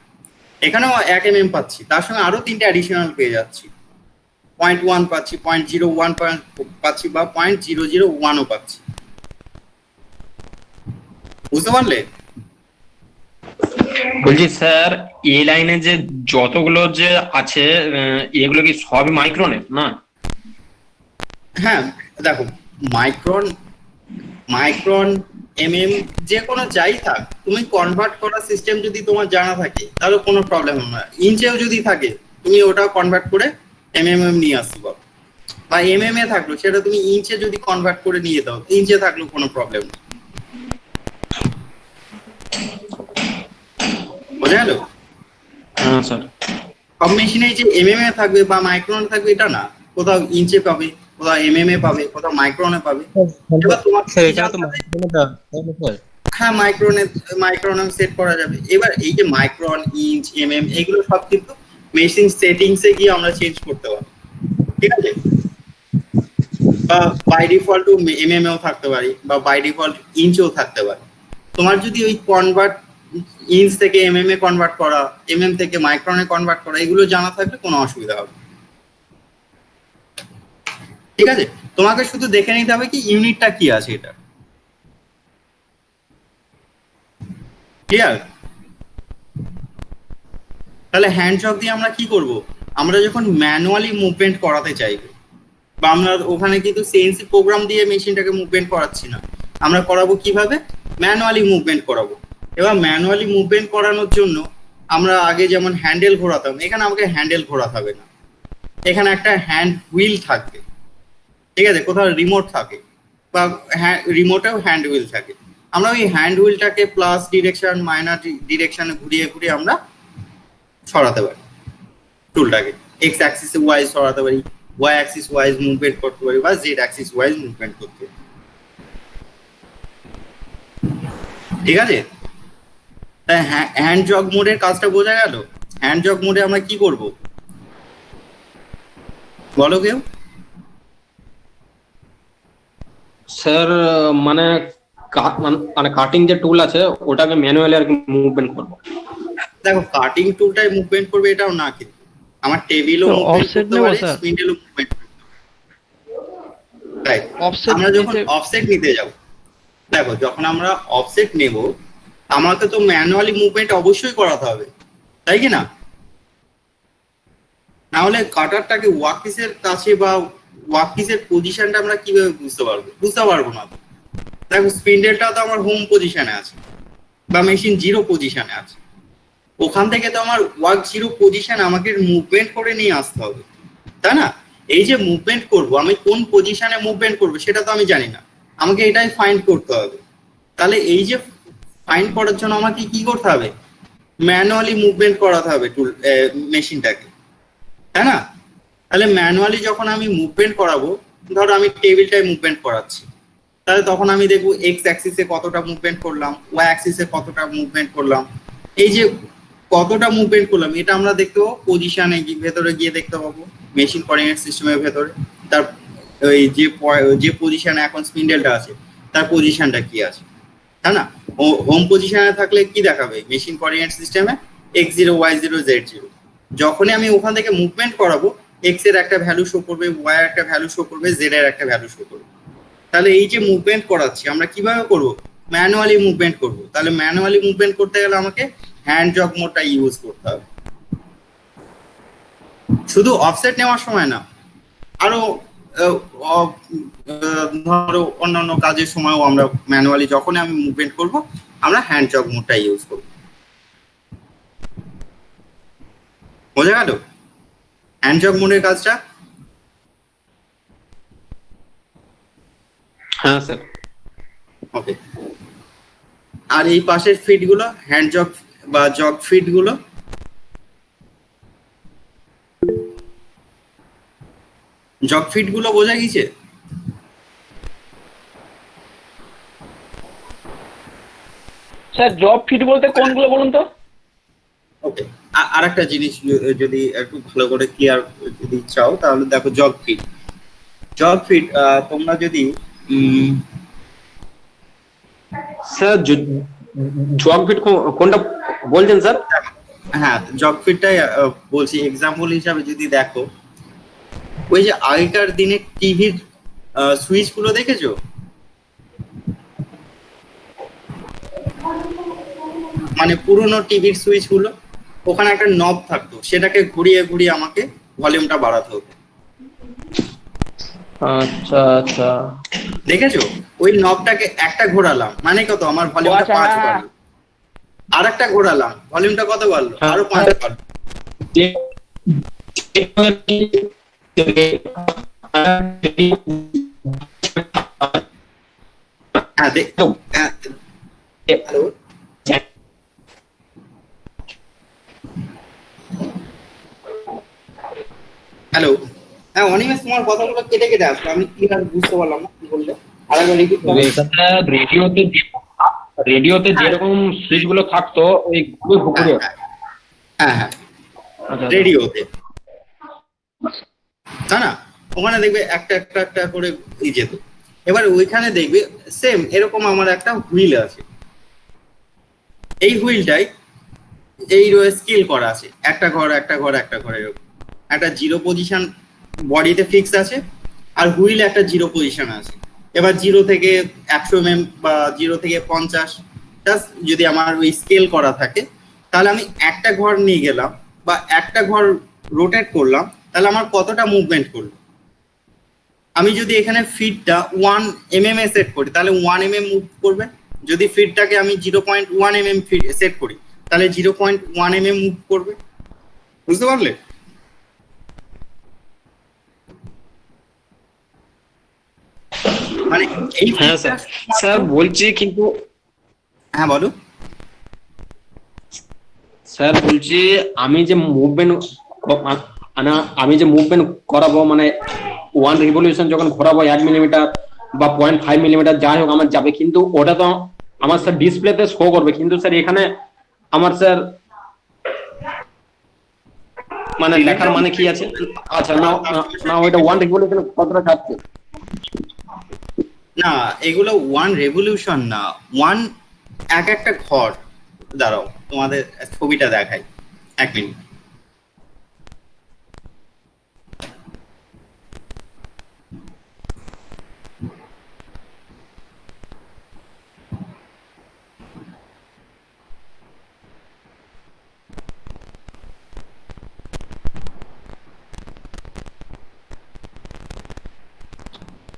এখানেও 1 mm পাচ্ছি, তার সঙ্গে আরো 3টে অ্যাডিশনাল পেয়ে যাচ্ছি, 0.1 পাচ্ছি, 0.01 পাচ্ছি বা 0.001 ও পাচ্ছি। বুঝতে পারলে? বলছি স্যার, এই লাইনে যে যতগুলো যে আছে এগুলো কি সবই মাইক্রনের না? হ্যাঁ দেখো, মাইক্রন, মাইক্রন, এমএম, যে কোনো যাই থাক, তুমি কনভার্ট করার সিস্টেম যদি তোমার জানা থাকে তাহলে কোনো প্রবলেম হবে না। ইঞ্চেও যদি থাকে তুমি ওটা কনভার্ট করে এমএম নিয়ে আসতে পারো, বা এমএম এ থাকলো সেটা তুমি ইঞ্চে যদি কনভার্ট করে নিয়ে দাও, ইঞ্চে থাকলেও কোনো প্রবলেম নেই। বোঝা গেল? হ্যাঁ স্যার। সব মেশিনে যে এমএম এ থাকবে বা মাইক্রন থাকবে এটা না, কোথাও ইঞ্চে পাবে, কোথাও এমএম এ পাবে, কোথাও মাইক্রনে পাবে। এবার তোমার স্যার এখানে তো মাইক্রোনে দেওয়া তাই না স্যার? হ্যাঁ, মাইক্রনে সেট করা যাবে। এবার এই যে মাইক্রন, ইঞ্চ, এমএম এগুলো সব কিন্তু মেশিন সেটিংসে গিয়ে আমরা চেঞ্জ করতে পারি, ঠিক আছে? বা বাই ডিফল্ট এমএম এও থাকতে পারি বা বাই ডিফল্ট ইঞ্চেও থাকতে পারে। তোমার যদি ওই কনভার্ট, ইঞ্চ থেকে এমএম এ কনভার্ট করা, এমএম থেকে মাইক্রনে কনভার্ট করা, এগুলো জানা থাকলে কোনো অসুবিধা হবে না। ঠিক আছে, তোমাকে শুধু দেখে নিতে হবে কি ইউনিটটা কি আছে এটা, ক্লিয়ার? তাহলে হ্যান্ড জব দিয়ে আমরা কি করব, আমরা যখন ম্যানুয়ালি মুভমেন্ট করাতে চাইবো, বা আমরা ওখানে কিন্তু সিএনসি প্রোগ্রাম দিয়ে মেশিনটাকে মুভমেন্ট করাচ্ছি না, আমরা করাবো কিভাবে, ম্যানুয়ালি মুভমেন্ট করাবো। এবার ম্যানুয়ালি মুভমেন্ট করানোর জন্য আমরা আগে যেমন হ্যান্ডেল ঘোরাতাম, এখানে আমাকে হ্যান্ডেল ঘোরাতে হবে না, এখানে একটা হ্যান্ড হুইল থাকবে, ঠিক আছে, কোথাও রিমোট থাকে বা রিমোটেও হ্যান্ড হুইল থাকে। আমরা ওই হ্যান্ড হুইলটাকে প্লাস ডিরেকশন মাইনাস ডিরেকশনে ঘুরিয়ে ঘুরিয়ে আমরা সরাতে পারি টুলটাকে, এক্স অ্যাক্সিস ওয়াইজ সরাতে পারি, ওয়াই অ্যাক্সিস ওয়াইজ মুভমেন্ট করতে পারি বা জেড অ্যাক্সিস ওয়াইজ মুভমেন্ট করতে পারি, ঠিক আছে? হ্যান্ড জগ মোডের কাজটা বোঝা গেল। হ্যান্ড জগ মোডে আমরা কি করব বলো কেউ? স্যার মানে মানে কাটিং যে টুল আছে ওটাকে ম্যানুয়ালি আর কি মুভমেন্ট করবো। দেখো, কাটিং টুলটাই মুভমেন্ট করবে এটাও না, কিন্তু আমার টেবিলও মুভমেন্ট করতে পারে, স্পিন্ডেলও মুভমেন্ট করতে পারে। আমরা যখন অফসেট নিতে যাব, দেখো যখন আমরা অফসেট নেব আমাকে তো ম্যানুয়ালি মুভমেন্ট অবশ্যই করাতে হবে, তাই কি না? না হলে কাটারটাকে ওয়ার্কপিসের কাছে বা ওয়ার্কপিসের পজিশনটা আমরা কিভাবে বুঝতে পারবো না। দেখো স্পিন্ডেলটা তো আমার হোম পজিশনে আছে বা মেশিন 0 পজিশনে আছে, ওখান থেকে তো আমার ওয়ার্ক 0 পজিশন আমাকে মুভমেন্ট করে নিয়ে আসতে হবে, তাই না? এই যে মুভমেন্ট করব, আমি কোন পজিশনে মুভমেন্ট করব সেটা তো আমি জানি না, আমাকে এটাই ফাইন্ড করতে হবে। তাহলে এই যে ফাইন্ড করার জন্য আমাকে কি করতে হবে, ম্যানুয়ালি মুভমেন্ট করাতে হবে টুল মেশিনটাকে, তাই না? তাহলে ম্যানুয়ালি যখন আমি মুভমেন্ট করাবো, ধরো আমি টেবিলটাই মুভমেন্ট করাচ্ছি, তাহলে তখন আমি দেখবো এক্স অ্যাক্সিসে কতটা মুভমেন্ট করলাম, ওয়াই অ্যাক্সিসে কতটা মুভমেন্ট করলাম। এই যে কতটা মুভমেন্ট করলাম এটা আমরা দেখতে পাবো পজিশনে ভেতরে গিয়ে দেখতে পাবো, মেশিন কোঅর্ডিনেট সিস্টেমের ভেতরে তার ওই যে পজিশনে এখন স্পিন্ডেলটা আছে তার পজিশনটা কি আছে, তাই না? হোম পজিশনে থাকলে কি দেখাবে মেশিন কোঅর্ডিনেট সিস্টেমে, x0 y0 z0। যখনই আমি ওখান থেকে মুভমেন্ট করাবো এক্স এর একটা ভ্যালু শো করবে, ওয়াই এর একটা ভ্যালু শো করবে, জেড এর একটা ভ্যালু শো করবে। তাহলে এই যে মুভমেন্ট করাচ্ছি আমরা কিভাবে করব, ম্যানুয়ালি মুভমেন্ট করব, তাহলে ম্যানুয়ালি মুভমেন্ট করতে গেলে আমাকে হ্যান্ড জগ মোডটা ইউজ করতে হবে। শুধু অফসেট নেওয়ার সময় না, আরো ধরো অন্যান্য কাজের সময়ও আমরা ম্যানুয়ালি যখন আমি মুভমেন্ট করব আমরা হ্যান্ড জগ মোডটা ইউজ করব। বোঝা গেল হ্যান্ড জগ মোডের কাজটা? হ্যাঁ স্যার। ওকে, আর এই পাশের ফিট গুলো হ্যান্ড জগ বা জগ ফিট গুলো বোঝা গেছে? স্যার জব ফিট বলতে কোনগুলো বলুন তো? ওকে, আর একটা জিনিস যদি একটু ভালো করে ক্লিয়ার যদি চাও তাহলে দেখো জগ ফিট তোমরা যদি স্যার জগ ফিট কোনটা বলছেন স্যার? হ্যাঁ জগ ফিটটাই বলছি এক্সাম্পল হিসাবে। যদি দেখো ওই যে আগেকার দিনে টিভির সুইচ গুলো দেখেছো? মানে পুরনো টিভির সুইচ গুলো, ওখানে একটা নব থাকতো, সেটাকে ঘুরিয়ে ঘুরিয়ে আমাকে ভলিউমটা বাড়াতে হতো। আচ্ছা আচ্ছা, দেখেছো? ওই নবটাকে একটা ঘোরালাম মানে কত, আমার ভলিউমটা 5 বাড়লো। আর একটা ঘোরালাম, ভলিউমটা কত বাড়লো? আরো 5 বাড়লো। হ্যাঁ দেখো, হ্যালো হ্যালো, হ্যাঁ অনিমেষ, তোমার কথাগুলো কেটে কেটে আসলো, আমি ক্লিয়ার বুঝতে পারলাম না কি বললে। আরেকবার রিপিট করো। রেডিওতে যেরকম সুইচ গুলো থাকতো ওই ঘুরে। হ্যাঁ হ্যাঁ, রেডিওতে না না, ওখানে দেখবে একটা একটা একটা করে যেত। এবার ওইখানে দেখবে সেম এরকম আমার একটা হুইল আছে, এই হুইলটাই এই রো স্কেল করা আছে, একটা ঘর একটা ঘর একটা ঘর, এরকম একটা জিরো পজিশন বডিতে ফিক্স আছে, আর হুইল একটা জিরো পজিশন আছে। এবার 0 থেকে 100 mm বা 0 থেকে 50 যদি আমার ওই স্কেল করা থাকে, তাহলে আমি একটা ঘর নিয়ে গেলাম বা একটা ঘর রোটেট করলাম, তাহলে আমার কতটা মুভমেন্ট করলো। আমি যদি এখানে ফিটটা 1 mm এ সেট করি তাহলে 1 mm মুভ করবে। যদি ফিটটাকে আমি 0.1 mm সেট করি তাহলে 0.1 mm মুভ করবে। বুঝতে পারলে? মানে এই হ্যাঁ স্যার। স্যার বলছি কিন্তু, হ্যাঁ বলো। স্যার বলছি আমি যে মুভমেন্ট করাবো, মানে 1 রিভলিউশন যখন ঘোরাবো 1 মিলিমিটার বা 0.5 মিলিমিটার যাই হোক আমার যাবে, কিন্তু ওটা তো আমার স্যার ডিসপ্লেতে শো করবে, কিন্তু স্যার এখানে আমার স্যার মানে লেখার মানে কি আছে? আচ্ছা না না, ওইটা 1 রিভলিউশন কতটা যাচ্ছে? না, এগুলো 1 রেভলিউশন না, 1 একটা ঘর। দাঁড়াও তোমাদের ছবিটা দেখাই, 1 মিনিট।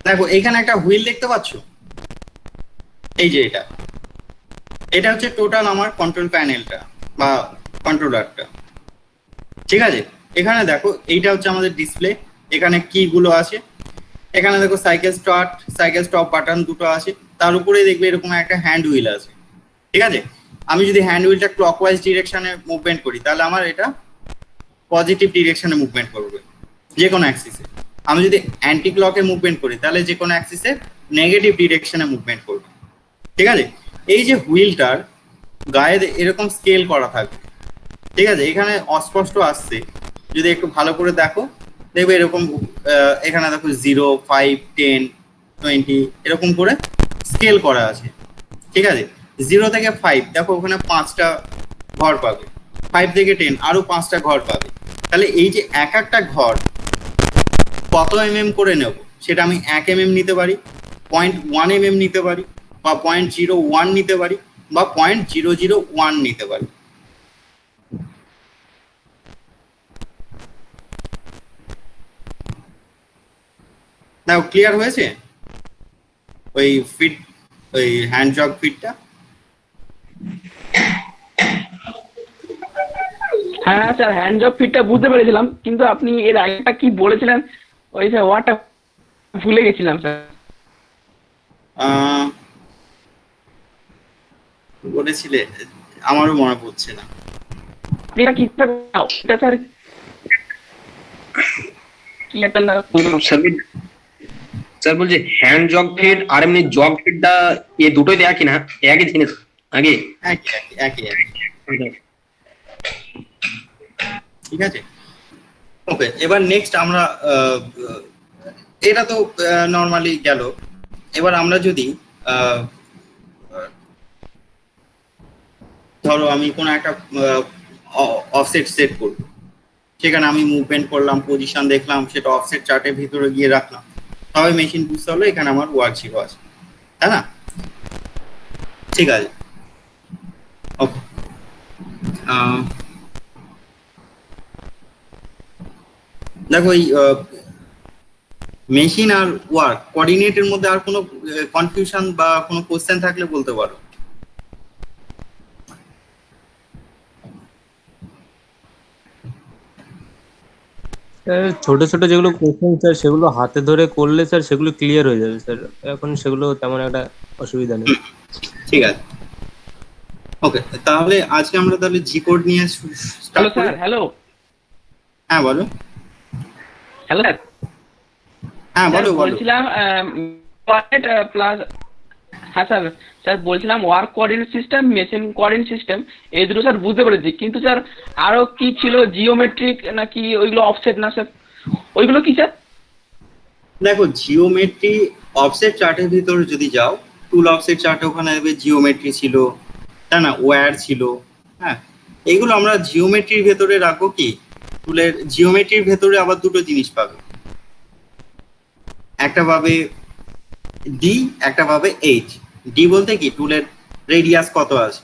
দেখো এখানে একটা হুইল দেখতে পাচ্ছ, এই যে এটা হচ্ছে টোটাল আমার কন্ট্রোল প্যানেলটা বা কন্ট্রোলারটা। ঠিক আছে, এখানে দেখো এইটা হচ্ছে আমাদের ডিসপ্লে, এখানে কি গুলো আছে, এখানে দেখো cycle start cycle stop button দুটো আছে, তার উপরে দেখবে এরকম একটা হ্যান্ড হুইল আছে। ঠিক আছে, আমি যদি হ্যান্ড হুইলটা ক্লকওয়াইজ ডিরেকশনে মুভমেন্ট করি তাহলে আমার এটা পজিটিভ ডিরেকশনে মুভমেন্ট করবে যে কোনো অ্যাক্সিসে। আমি যদি অ্যান্টি ক্লকে মুভমেন্ট করি তাহলে যে কোনো অ্যাক্সিসে নেগেটিভ ডিরেকশনে মুভমেন্ট করবে। ঠিক আছে, এই যে হুইলটার গায়ে এরকম স্কেল করা থাকবে। ঠিক আছে, এখানে অস্পষ্ট আসছে, যদি একটু ভালো করে দেখো দেখবে এরকম এখানে দেখো 0, 5, 10, 20 এরকম করে স্কেল করা আছে। ঠিক আছে, 0 থেকে 5 দেখো ওখানে 5টা ঘর পাবে, 5 থেকে 10 আরো 5টা ঘর পাবে। তাহলে এই যে একটা ঘর কত mm করে নেব সেটা আমি 1 mm নিতে পারি, 0.1 mm নিতে পারি, বা 0.01 নিতে পারি বা 0.001 নিতে পারি। নাও ক্লিয়ার হয়েছে ওই ফিট, ওই হ্যান্ড জগ ফিটটা? হ্যাঁ স্যার, হ্যান্ড জব ফিটটা বুঝতে পেরেছিলাম, কিন্তু আপনি এর আগেটা কি বলেছিলেন ওই স্যার ওয়ার্ডটা ভুলে গেছিলাম স্যার। বলেছিলে, আমারও মনে পড়ছে না। আপনি এটা কি এটা স্যার কি একটা না স্যার বলছি হ্যান্ড জগ ফিট আর এমনি জগ ফিটটা এই দুটোই তো একই না, একই জিনিস আগে? একই একই একই একই। ঠিক আছে, ওকে। এবার নেক্সট আমরা এটা তো নর্মালি গেল। এবার আমরা যদি ধরো আমি কোনো একটা অফসেট সেট করব, সেখানে আমি মুভমেন্ট করলাম, পজিশন দেখলাম, সেটা অফসেট চার্টের ভিতরে গিয়ে রাখলাম, তবে মেশিন বুঝতে হলো এখানে আমার ওয়ার্ক জিরো আছে, তাই না? ঠিক আছে, ওকে। দেখো এই মেশিন আর ওয়ার্ক কোঅর্ডিনেটের মধ্যে আর কোনো কনফিউশন বা কোনো কোশ্চেন থাকলে বলতে পারো। স্যার ছোট ছোট যেগুলো কোশ্চেন স্যার সেগুলো হাতে ধরে করলে স্যার সেগুলো ক্লিয়ার হয়ে যাবে স্যার, এখন সেগুলো তেমন একটা অসুবিধা নেই। ঠিক আছে, ওকে। তাহলে আজকে আমরা তাহলে জি কোড নিয়ে হ্যালো স্টার্ট করি। স্যার। হ্যালো হ্যাঁ বলো। Hello sir. হ্যাঁ বলো বলো। বলছিলাম প্লাস, হ্যাঁ স্যার স্যার বলছিলাম work coordinate system, machine coordinate system, এই দুটো স্যার বুঝতে পেরেছি, কিন্তু স্যার আরো কি ছিল, জিওমেট্রিক নাকি ওইগুলো অফসেট না স্যার, ওইগুলো কি স্যার? দেখো জিওমেট্রি অফসেট চার্টের ভিতরে যদি যাও, টুল অফসেট চার্টে ওখানে দেখবে জিওমেট্রি ছিল, তাই না, ওয়্যার ছিল। হ্যাঁ, এইগুলো আমরা জিওমেট্রির ভেতরে রাখবো। কি টুলের জিওমেট্রির ভেতরে আবার দুটো জিনিস পাবে, একটা পাবে ডি, একটা পাবে এইচ। ডি বলতে কি টুলের রেডিয়াস কত আছে,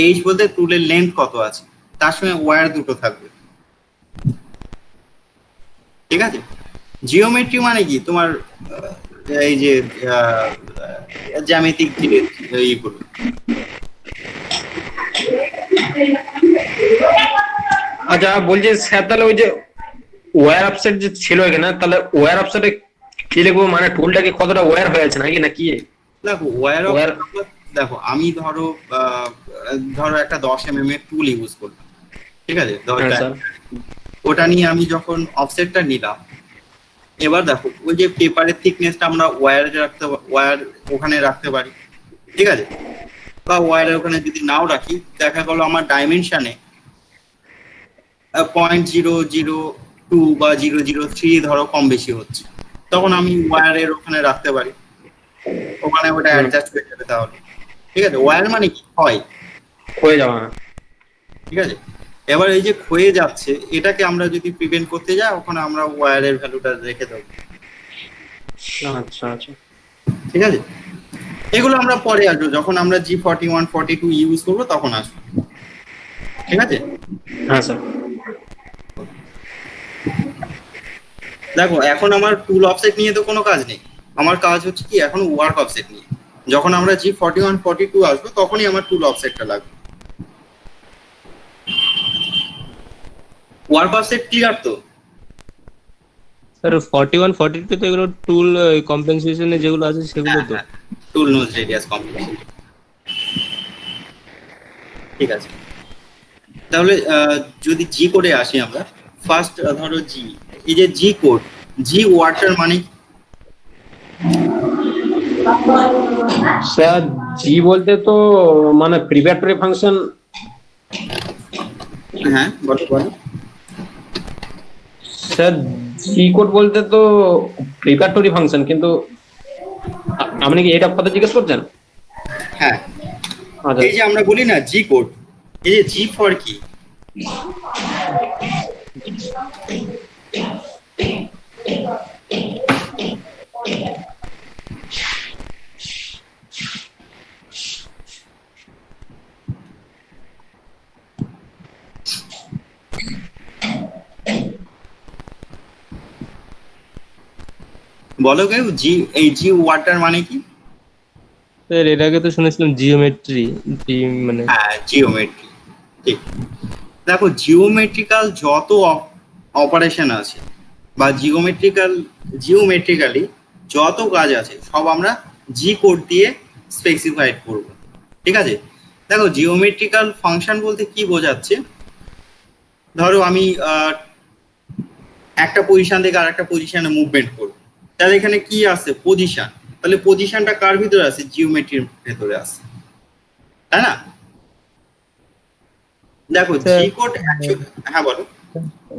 এইচ বলতে টুলের লেন্থ কত আছে, তার সঙ্গে ওয়্যার দুটো থাকবে। ঠিক আছে, জিওমেট্রি মানে কি তোমার এই যে জ্যামিতিক যে এইগুলো। আচ্ছা বলছি স্যার, তাহলে ওই যে ওয়্যার আপসেট যে ছিল এখানে, তাহলে ওয়্যার আপসেটে কি লিখবো, মানে টুলটাকে কতটা ওয়্যার হয়ে আছে নাকি নাকি? দেখো ওয়্যার, দেখো আমি ধরো একটা 10 mm এর টুল ইউজ করলাম, ঠিক আছে, ওটা নিয়ে আমি যখন অফসেটটা নিলাম, এবার দেখো ওই যে পেপারের থিকনেসটা আমরা ওয়্যার ওখানে রাখতে পারি, ঠিক আছে, বা ওয়্যারের ওখানে যদি নাও রাখি, দেখা গেল আমার ডাইমেনশনে 0.002 বা 003 ধরো কম বেশি হচ্ছে, তখন আমি ওয়্যারের ওখানে রাখতে পারি, ওখানে ওটা অ্যাডজাস্ট হয়ে যাবে তাহলে। ঠিক আছে, ওয়্যার মানে কি হয়ে যাওয়া। ঠিক আছে, এবার এই যে ক্ষয়ে যাচ্ছে, এটাকে আমরা যদি প্রিভেন্ট করতে যাই, ওখানে আমরা ওয়্যারের ভ্যালুটা রেখে দেবো। আচ্ছা আচ্ছা, ঠিক আছে, এগুলো আমরা পরে আসবো, যখন আমরা G41 42 ইউজ করবো তখন আসবো। ঠিক আছে, হ্যাঁ স্যার। দেখো এখন আমার টুল অফসেট নিয়ে তো কোনো কাজ নেই, আমার কাজ হচ্ছে কি এখন ওয়ার্ক অফসেট নিয়ে। যখন আমরা G41 42 আসবো তখনই আমার টুল অফসেটটা লাগবে। ওয়ার্ক অফসেট ক্লিয়ার তো? স্যার 41 42 তো এগুলো টুল কম্পেনসেশনে যেগুলো আছে সেগুলো তো। টুল নোজ রেডিয়াস কম্পেনসেশন। ঠিক আছে, তাহলে যদি জি কোডে আসি আমরা, ফার্স্ট ধরো জি, এই যে জি কোড, জি ওয়াটার মানে স্যার জি বলতে তো মানে প্রিপারেটরি ফাংশন। হ্যাঁ বলো বলো। স্যার জি কোড বলতে তো প্রিপারেটরি ফাংশন, কিন্তু আপনি কি এটা কথা জিজ্ঞেস করছেন? হ্যাঁ, আচ্ছা, এই যে আমরা বলি না জি কোড, এই যে জি ফর কি, বলো কেউ জি, এই জি ওয়ার্ডটার মানে কি? স্যার এর আগে তো শুনেছিলাম জিওমেট্রি, মানে হ্যাঁ, জিওমেট্রি, ঠিক। দেখো জিওমেট্রিক্যাল যত অপারেশন আছে বা জিওমেট্রিক্যালি যত কাজ আছে সব আমরা জি কোড দিয়ে স্পেসিফাইড করব, ঠিক আছে? দেখো জিওমেট্রিক্যাল ফাংশন বলতে কি বোঝাচ্ছে, ধরো আমি একটা পজিশন থেকে আর একটা পজিশনে মুভমেন্ট করব, তাহলে এখানে কি আছে? পজিশন। তাহলে পজিশনটা কার ভিতরে আছে? জিওমেট্রির ভেতরে আছে, তাই না? দেখো স্যার জি কোড, হ্যাঁ বলো।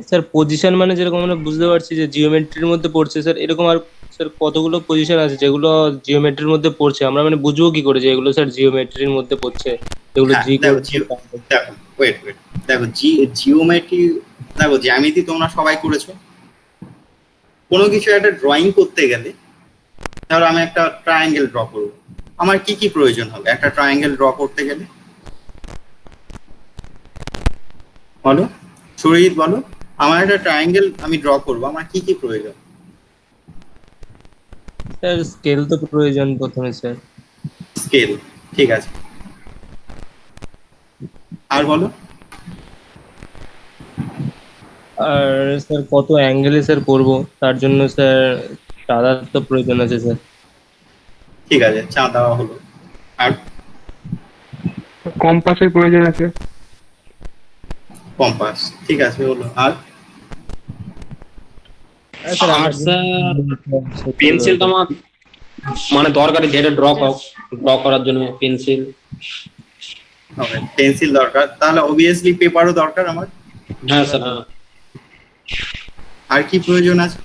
স্যার পজিশন মানে যেরকম আমরা বুঝতে পারছি যে জিওমেট্রির মধ্যে পড়ছে স্যার, এরকম আর স্যার কতগুলো পজিশন আছে যেগুলো জিওমেট্রির মধ্যে পড়ছে, আমরা মানে বুঝবো কি করে যে এগুলো স্যার জিওমেট্রির মধ্যে পড়ছে, এগুলো হ্যাঁ জি দেখো কোড? দেখো ওয়েট ওয়েট, দেখো জিওমেট্রি, দেখো জ্যামিতি তোমরা সবাই করেছো। কোনো কিছু একটা ড্রয়িং করতে গেলে, ধরো আমি একটা ট্রায়াঙ্গেল ড্র করবো, আমার কি কি প্রয়োজন হবে একটা ট্রায়াঙ্গেল ড্র করতে গেলে? বলো সুরজিৎ, বলো। আমার একটা ট্রায়াঙ্গেল আমি ড্র করবো, আমার কি কি প্রয়োজন? স্যার স্কেল তো প্রয়োজন প্রথমে স্যার। স্কেল, ঠিক আছে। আর বলো। আর স্যার কত অ্যাঙ্গেলে স্যার করবো তার জন্য স্যার চাঁদার তো প্রয়োজন আছে স্যার। ঠিক আছে, চা দেওয়া হলো। আর কম্পাসের প্রয়োজন আছে। কম্পাস, ঠিক আছে হলো। আর স্যার আর আমার স্যার পেন্সিলটা আমার মানে দরকারি, যেটা ড্র করার জন্য পেন্সিল। পেন্সিল দরকার, তাহলে অবভিয়াসলি পেপারও দরকার আমার। হ্যাঁ স্যার, হ্যাঁ। আর কি প্রয়োজন আছে?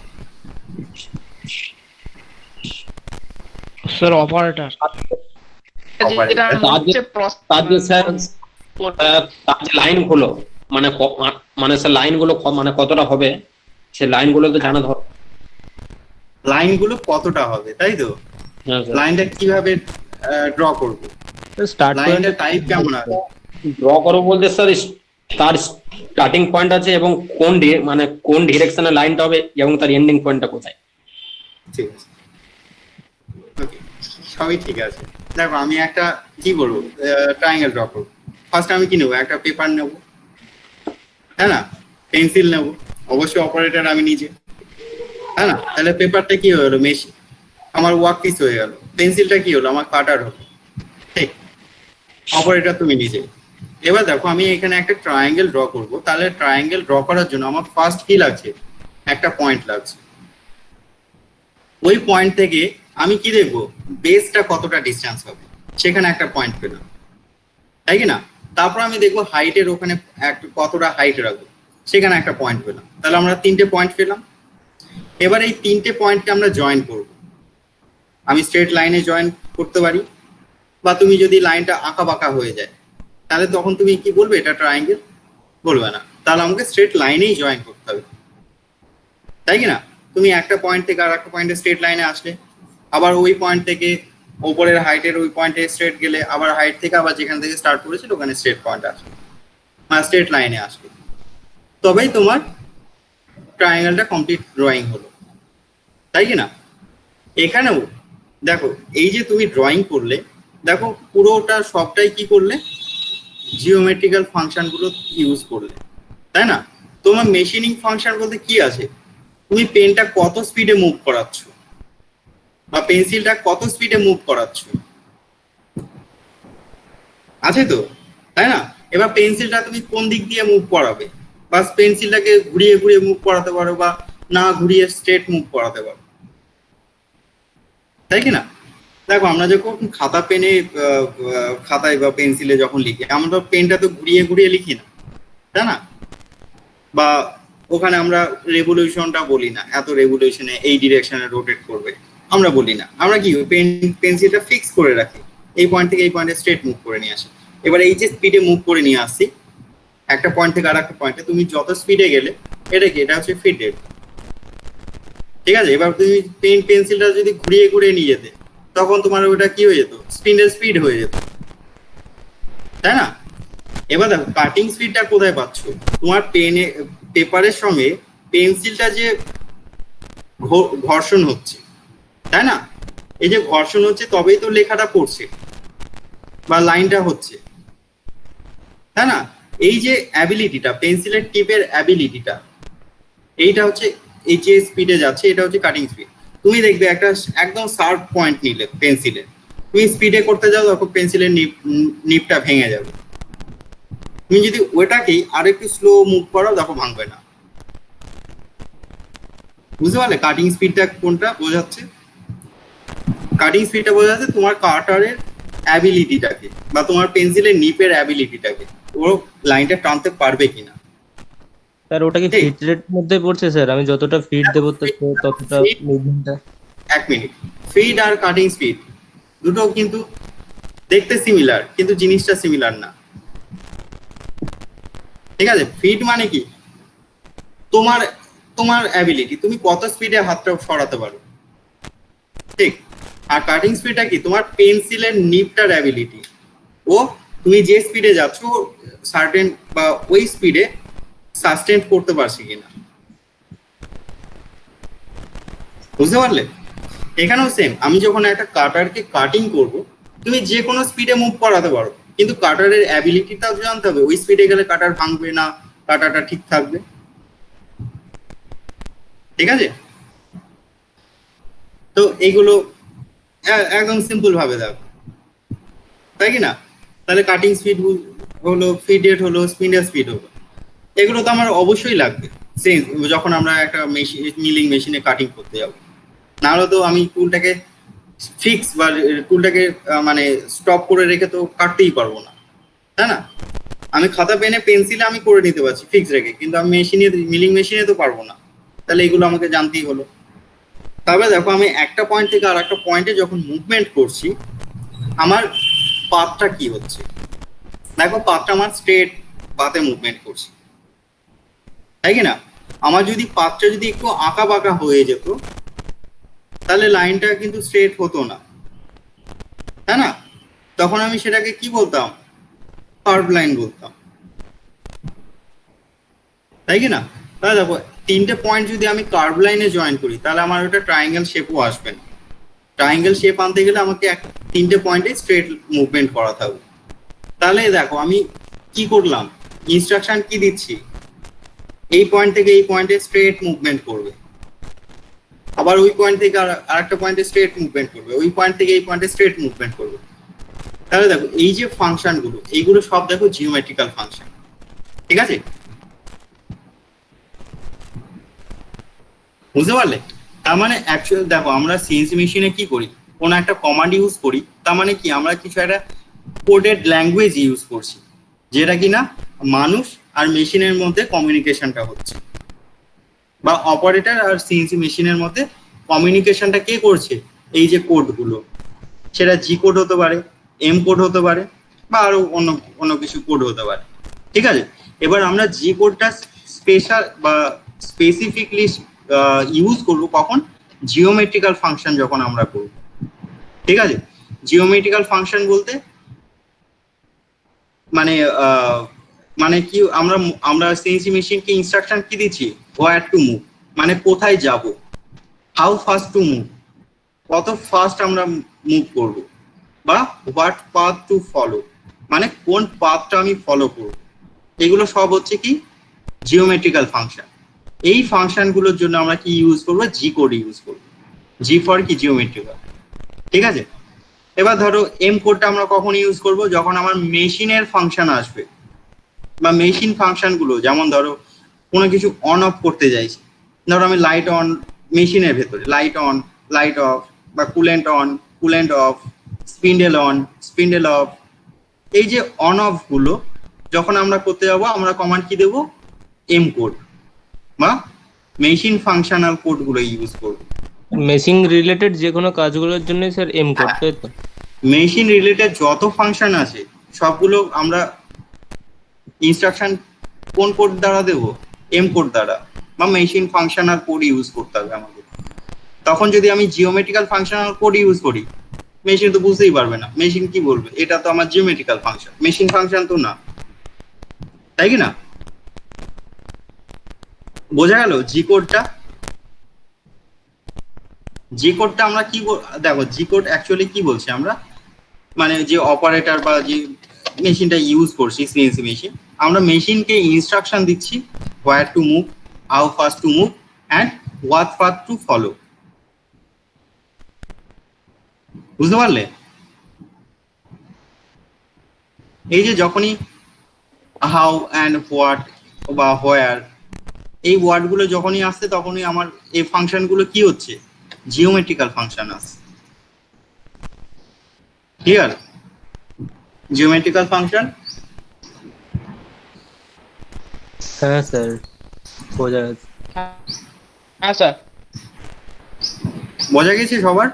Sir operator. Operator। তার যে স্যার তার যে লাইন গুলো মানে মানে স্যার লাইন গুলো মানে কতটা হবে, সে লাইন গুলো তো জানা ধর। লাইনগুলো কতটা হবে, তাই তো? হ্যাঁ স্যার। লাইনটা কিভাবে ড্র করব? স্টার্ট লাইনটা টাইপ কেমন আছে? ড্র করবো বলতে স্যার তার স্টার্টিং পয়েন্ট আছে এবং মানে কোন ডিরেকশনে লাইনটা হবে এবং তার এন্ডিং পয়েন্টটা কোথায়। ঠিক আছে, ওকে, সবই ঠিক আছে। দেখো আমি একটা কি করবো, ট্রায়াঙ্গেল ড্র করবো। ফার্স্ট আমি কি নেবো? একটা পেপার নেবো, হ্যাঁ না? পেন্সিল নেবো, অবশ্যই অপারেটর আমি নিজে, হ্যাঁ না? তাহলে পেপারটা কি হলো? মেশিন, আমার ওয়ার্ক পিস হয়ে গেল। পেন্সিলটা কি হলো? আমার কাটার হলো, ঠিক। অপারেটর তুমি নিজে। এবার দেখো আমি এখানে একটা ট্রায়াঙ্গেল ড্র করব, তাহলে ট্রায়াঙ্গেল ড্র করার জন্য আমার ফার্স্ট কি লাগছে? একটা পয়েন্ট লাগছে। ওই পয়েন্ট থেকে আমি কি দেখবো? বেসটা কতটা ডিসটেন্স হবে, সেখানে একটা পয়েন্ট পেলাম, তাই কি না? তারপর আমি দেখবো হাইটের ওখানে কতটা হাইট রাখবো, সেখানে একটা পয়েন্ট পেলাম। তাহলে আমরা তিনটে পয়েন্ট পেলাম। এবার এই তিনটে পয়েন্টকে আমরা জয়েন করব। আমি স্ট্রেট লাইনে জয়েন করতে পারি, বা তুমি যদি লাইনটা আঁকা বাঁকা হয়ে যায় তাহলে তখন তুমি কি বলবে? এটা ট্রায়াঙ্গেল বলবে না, তাহলে আমাকে স্ট্রেট লাইনেই জয়েন করতে হবে, তাই কি না? তুমি একটা পয়েন্ট থেকে আর একটা পয়েন্টে স্ট্রেট লাইনে আসলে, আবার ওই পয়েন্ট থেকে ওপরের হাইটের ওই পয়েন্টে স্ট্রেট গেলে, আবার হাইট থেকে আবার যেখান থেকে স্টার্ট করেছিল ওখানে স্ট্রেট পয়েন্ট আসবে, মানে স্ট্রেট লাইনে আসবে, তবেই তোমার ট্রায়াঙ্গেলটা কমপ্লিট ড্রয়িং হলো, তাই কি না? এখানেও দেখো, এই যে তুমি ড্রয়িং করলে, দেখো পুরোটা সবটাই কি করলে? জিওমেট্রিক্যাল ফাংশন গুলো ইউজ করলে, তাই না? তোমার মেশিনিং ফাংশন বলতে কি আছে? তুমি পেনটা কত স্পিডে মুভ করাচ্ছ বা পেন্সিলটা কত স্পিডে মুভ করাচ্ছ, আছে তো, তাই না? এবার পেন্সিলটা তুমি কোন দিক দিয়ে মুভ করাবে, বা পেন্সিলটাকে ঘুরিয়ে ঘুরিয়ে মুভ করাতে পারো বা না ঘুরিয়ে স্ট্রেট মুভ করাতে পারো, তাই কি না? দেখো আমরা যখন খাতা পেনে খাতায় বা পেন্সিলে যখন লিখি, আমরা পেনটা তো ঘুরিয়ে ঘুরিয়ে লিখি না, তাই না? বা ওখানে আমরা রেভলিউশনটা বলি না, এত রেভলিউশনে এই ডিরেকশনে রোটেট করবে, আমরা বলি না। আমরা কি পেন্সিলটা ফিক্স করে রাখি, এই পয়েন্ট থেকে এই পয়েন্টে স্ট্রেট মুভ করে নিয়ে আসি। এবার এই যে স্পিডে মুভ করে নিয়ে আসছি একটা পয়েন্ট থেকে আর একটা পয়েন্টে, তুমি যত স্পিডে গেলে এটা হচ্ছে ফিট রেট, ঠিক আছে? এবার তুমি পেন্সিলটা যদি ঘুরিয়ে ঘুরিয়ে নিয়ে যেতে, তখন তোমার ওটা কি হয়ে যেত? স্পিড হয়ে যেত, তাই না? এবার দেখো কাটিং স্পিডটা কোথায় পাচ্ছ? তোমার পেপারের সঙ্গে পেন্সিলটা যে ঘর্ষণ হচ্ছে, তাই না? এই যে ঘর্ষণ হচ্ছে তবেই তো লেখাটা পড়ছে বা লাইনটা হচ্ছে, তাই না? এই যে অ্যাবিলিটিটা, পেন্সিলের টিপের অ্যাবিলিটিটা, এইটা হচ্ছে এই যে স্পিডে যাচ্ছে এটা হচ্ছে কাটিং স্পিড। তুমি দেখবে একটা একদম শার্প পয়েন্ট নিলে পেন্সিলে, তুমি স্পিডে করতে যাও তখন পেন্সিলের নিপটা ভেঙে যাবে। তুমি যদি ওটাকেই আর একটু স্লো মুভ করো দেখো ভাঙবে না। বুঝতে পারলে কাটিং স্পিডটা কোনটা বোঝাচ্ছে? কাটিং স্পিডটা বোঝাচ্ছে তোমার কাটারের অ্যাবিলিটিটাকে বা তোমার পেন্সিলের নিপের অ্যাবিলিটিটাকে, ও লাইনটা টানতে পারবে কিনা। স্যার ওটা কি ফিট রেট মধ্যে পড়ছে স্যার? আমি যতটা ফিট দেবো তো ততটা মুভমেন্টটা। এক মিনিট, ফিড আর কাটিং স্পিড দুটো কিন্তু দেখতে সিমিলার কিন্তু জিনিসটা সিমিলার না। ঠিক আছে? ফিড মানে কি তোমার তোমার অ্যাবিলিটি, তুমি কত স্পিডে হাতটা সরাতে পারো, ঠিক। আর কাটিং স্পিডটা কি তোমার পেন্সিলের নিপটার অ্যাবিলিটি, ও তুমি যে স্পিডে যাচ্ছ সার্টেন বা ওই স্পিডে সাস্টেন করতে পারছি কিনা। বুঝতে পারলে? এখানেও সেম, আমি যখন একটা কাটারকে কাটিং করব তুমি যে কোনো স্পিডে মুভ করাতে পারো, কিন্তু কাটারের অ্যাবিলিটিটাও জানতে হবে, ওই স্পিডে গেলে কাটার ভাঙবে না, কাটাটা ঠিক থাকবে। ঠিক আছে? তো এইগুলো একদম সিম্পল ভাবে দেখো, তাই কি না? তাহলে কাটিং স্পিড হলো, ফিড রেট হলো, স্পিন্ডার স্পিড হলো, এগুলো তো আমার অবশ্যই লাগবে যখন আমরা একটা মেশিন মিলিং মেশিনে কাটিং করতে যাব। নাহলে তো আমি টুলটাকে ফিক্স বা টুলটাকে মানে স্টপ করে রেখে তো কাটতেই পারবো না, তাই না? আমি খাতা পেনে পেন্সিলে আমি করে নিতে পারছি ফিক্স রেখে, কিন্তু আমি মেশিনে মিলিং মেশিনে তো পারবো না। তাহলে এগুলো আমাকে জানতেই হলো। তবে দেখো আমি একটা পয়েন্ট থেকে আর একটা পয়েন্টে যখন মুভমেন্ট করছি আমার পাথটা কি হচ্ছে, দেখো পাথটা আমার স্ট্রেট পাথে মুভমেন্ট করছি, তাই কি না? আমার যদি পাথটা যদি একটু আঁকা বাঁকা হয়ে যেত তাহলে লাইনটা কিন্তু স্ট্রেট হতো না, তাই না? তখন আমি সেটাকে কি বলতাম? কার্ভ লাইন বলতাম, তাই কি না? তাহলে দেখো তিনটে পয়েন্ট যদি আমি কার্ভ লাইনে জয়েন করি তাহলে আমার ওটা ট্রায়াঙ্গেল শেপও আসবে না। ট্রায়াঙ্গেল শেপ আনতে গেলে আমাকে তিনটে পয়েন্টে স্ট্রেট মুভমেন্ট করাতে হবে। তাহলে দেখো আমি কি করলাম, ইনস্ট্রাকশন কি দিচ্ছি, এই পয়েন্ট থেকে এই পয়েন্টে স্ট্রেট মুভমেন্ট করবে, আবার ওই পয়েন্ট থেকে আরেকটা পয়েন্টে স্ট্রেট মুভমেন্ট করবে, ওই পয়েন্ট থেকে এই পয়েন্টে স্ট্রেট মুভমেন্ট করবে। তাহলে দেখো এই যে ফাংশন গুলো এইগুলো সব দেখো জিওমেট্রিক্যাল ফাংশন, ঠিক আছে? বুঝতে পারলে? তার মানে অ্যাকচুয়ালি দেখো আমরা সিএনসি মেশিনে কি করি, কোনো একটা কমান্ড ইউজ করি, তার মানে কি আমরা কিছু একটা কোডেড ল্যাঙ্গুয়েজ ইউজ করছি, যেটা কিনা মানুষ আর মেশিনের মধ্যে কমিউনিকেশনটা হচ্ছে, বা অপারেটর আর সিএনসি মেশিনের মধ্যে কমিউনিকেশনটা কে করছে, এই যে কোডগুলো, সেটা জি কোড হতে পারে, এম কোড হতে পারে, বা আরো অন্য অন্য কিছু কোড হতে পারে। ঠিক আছে? এবার আমরা জি কোডটা স্পেশাল বা স্পেসিফিকলি ইউজ করবো কখন, জিওমেট্রিক্যাল ফাংশন যখন আমরা করব। ঠিক আছে? জিওমেট্রিক্যাল ফাংশন বলতে মানে মানে কি, আমরা আমরা সিএনসি মেশিনকে ইনস্ট্রাকশন কি দিচ্ছি, হোয়ার টু মুভ মানে কোথায় যাব, হাউ ফাস্ট টু মুভ কত ফাস্ট আমরা মুভ করব, বা হোয়াট পাথ টু ফলো মানে কোন পাথটা আমি ফলো করব। এগুলো সব হচ্ছে কি জিওমেট্রিক্যাল ফাংশন। এই ফাংশনগুলোর জন্য আমরা কি ইউজ করব, জি কোড ইউজ করব। জি ফর কি জিওমেট্রিক্যাল। ঠিক আছে? এবার ধরো এম কোডটা আমরা কখন ইউজ করব, যখন আমার মেশিনের ফাংশন আসবে, বা মেশিন ফাংশন গুলো, যেমন ধরো কোনো কিছু অন অফ করতে চাইছি, ধরো আমি লাইট অন, মেশিনের ভেতরে লাইট অন লাইট অফ, বা coolant on coolant of, spindle on spindle of, এই যে অন অফ গুলো যখন আমরা করতে যাব আমরা কমান্ড কি দেব, এম কোড বা মেশিন ফাংশনাল কোড গুলো ইউজ করব। মেশিন রিলেটেড যে কোনো কাজগুলোর জন্য স্যার এম কোড, তাই তো? মেশিন রিলেটেড যত ফাংশন আছে সবগুলো আমরা ইনস্ট্রাকশন কোন কোড দ্বারা দেব, এম কোড দ্বারা, বা মেশিন ফাংশনাল কোড ইউজ করতে হবে আমাদের। তখন যদি আমি জিওমেট্রিক্যাল ফাংশনাল কোড ইউজ করি মেশিন তো বুঝতেই পারবে না, মেশিন কি বলবে, এটা তো আমার জিওমেট্রিক্যাল ফাংশন, মেশিন ফাংশন তো না, তাই কি না? বোঝা গেল জি কোডটা? জি কোডটা আমরা কি দেখো, জি কোড অ্যাকচুয়ালি কি বলছি আমরা, মানে যে অপারেটর বা যে মেশিনটা ইউজ করছি সিএনসি মেশিন, আমরা মেশিনকে ইনস্ট্রাকশন দিচ্ছি হোয়ার to move, how fast to move and what path to follow. বুঝতে পারলে? এই যে যখনই হাউ অ্যান্ড হোয়াট বা হোয়ার, এই ওয়ার্ডগুলো যখনই আসছে তখনই আমার এই ফাংশনগুলো কি হচ্ছে, জিওমেট্রিক্যাল ফাংশন আসছে। ক্লিয়ার? Geometrical function. হ্যাঁ স্যার, বোঝা যাচ্ছে। হ্যাঁ স্যার। বোঝা গেছে সবার?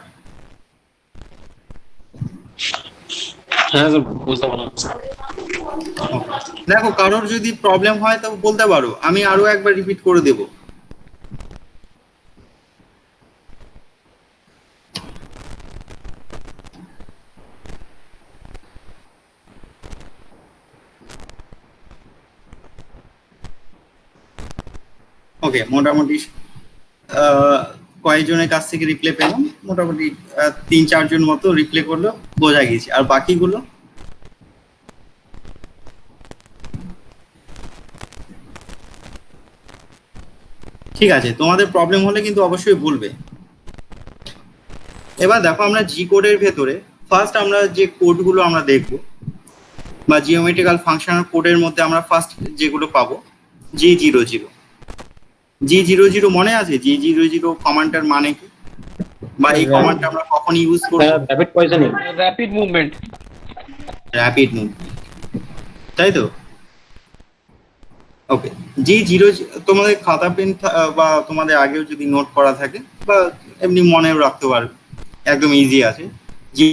হ্যাঁ স্যার, বুঝতে পারলাম। দেখো কারোর যদি প্রবলেম হয় তো বলতে পারো, আমি আরো একবার রিপিট করে দেব। ওকে, মোটামুটি কয়েকজনের কাছ থেকে রিপ্লে পেলাম, মোটামুটি 3-4 জন মতো রিপ্লে করলো, বোঝা গেছে। আর বাকিগুলো ঠিক আছে, তোমাদের প্রবলেম হলে কিন্তু অবশ্যই বলবে। এবার দেখো আমরা জি কোডের ভেতরে ফার্স্ট আমরা যে কোডগুলো আমরা দেখব, বা জিওমেট্রিক্যাল ফাংশনাল কোডের মধ্যে আমরা ফার্স্ট যেগুলো পাবো, G00। G00 মনে আছে? G00 কমান্ডটার মানে কি, বা এই কমান্ডটা আমরা কখন ইউজ করব? হ্যাঁ, rapid poisoning. Rapid movement. Rapid move, তাই তো? ওকে, G0 তোমাদের খাতা পেন বা তোমাদের আগেও যদি নোট করা থাকে বা এমনি মনেও রাখতে পারবে, একদম ইজি আছে। জি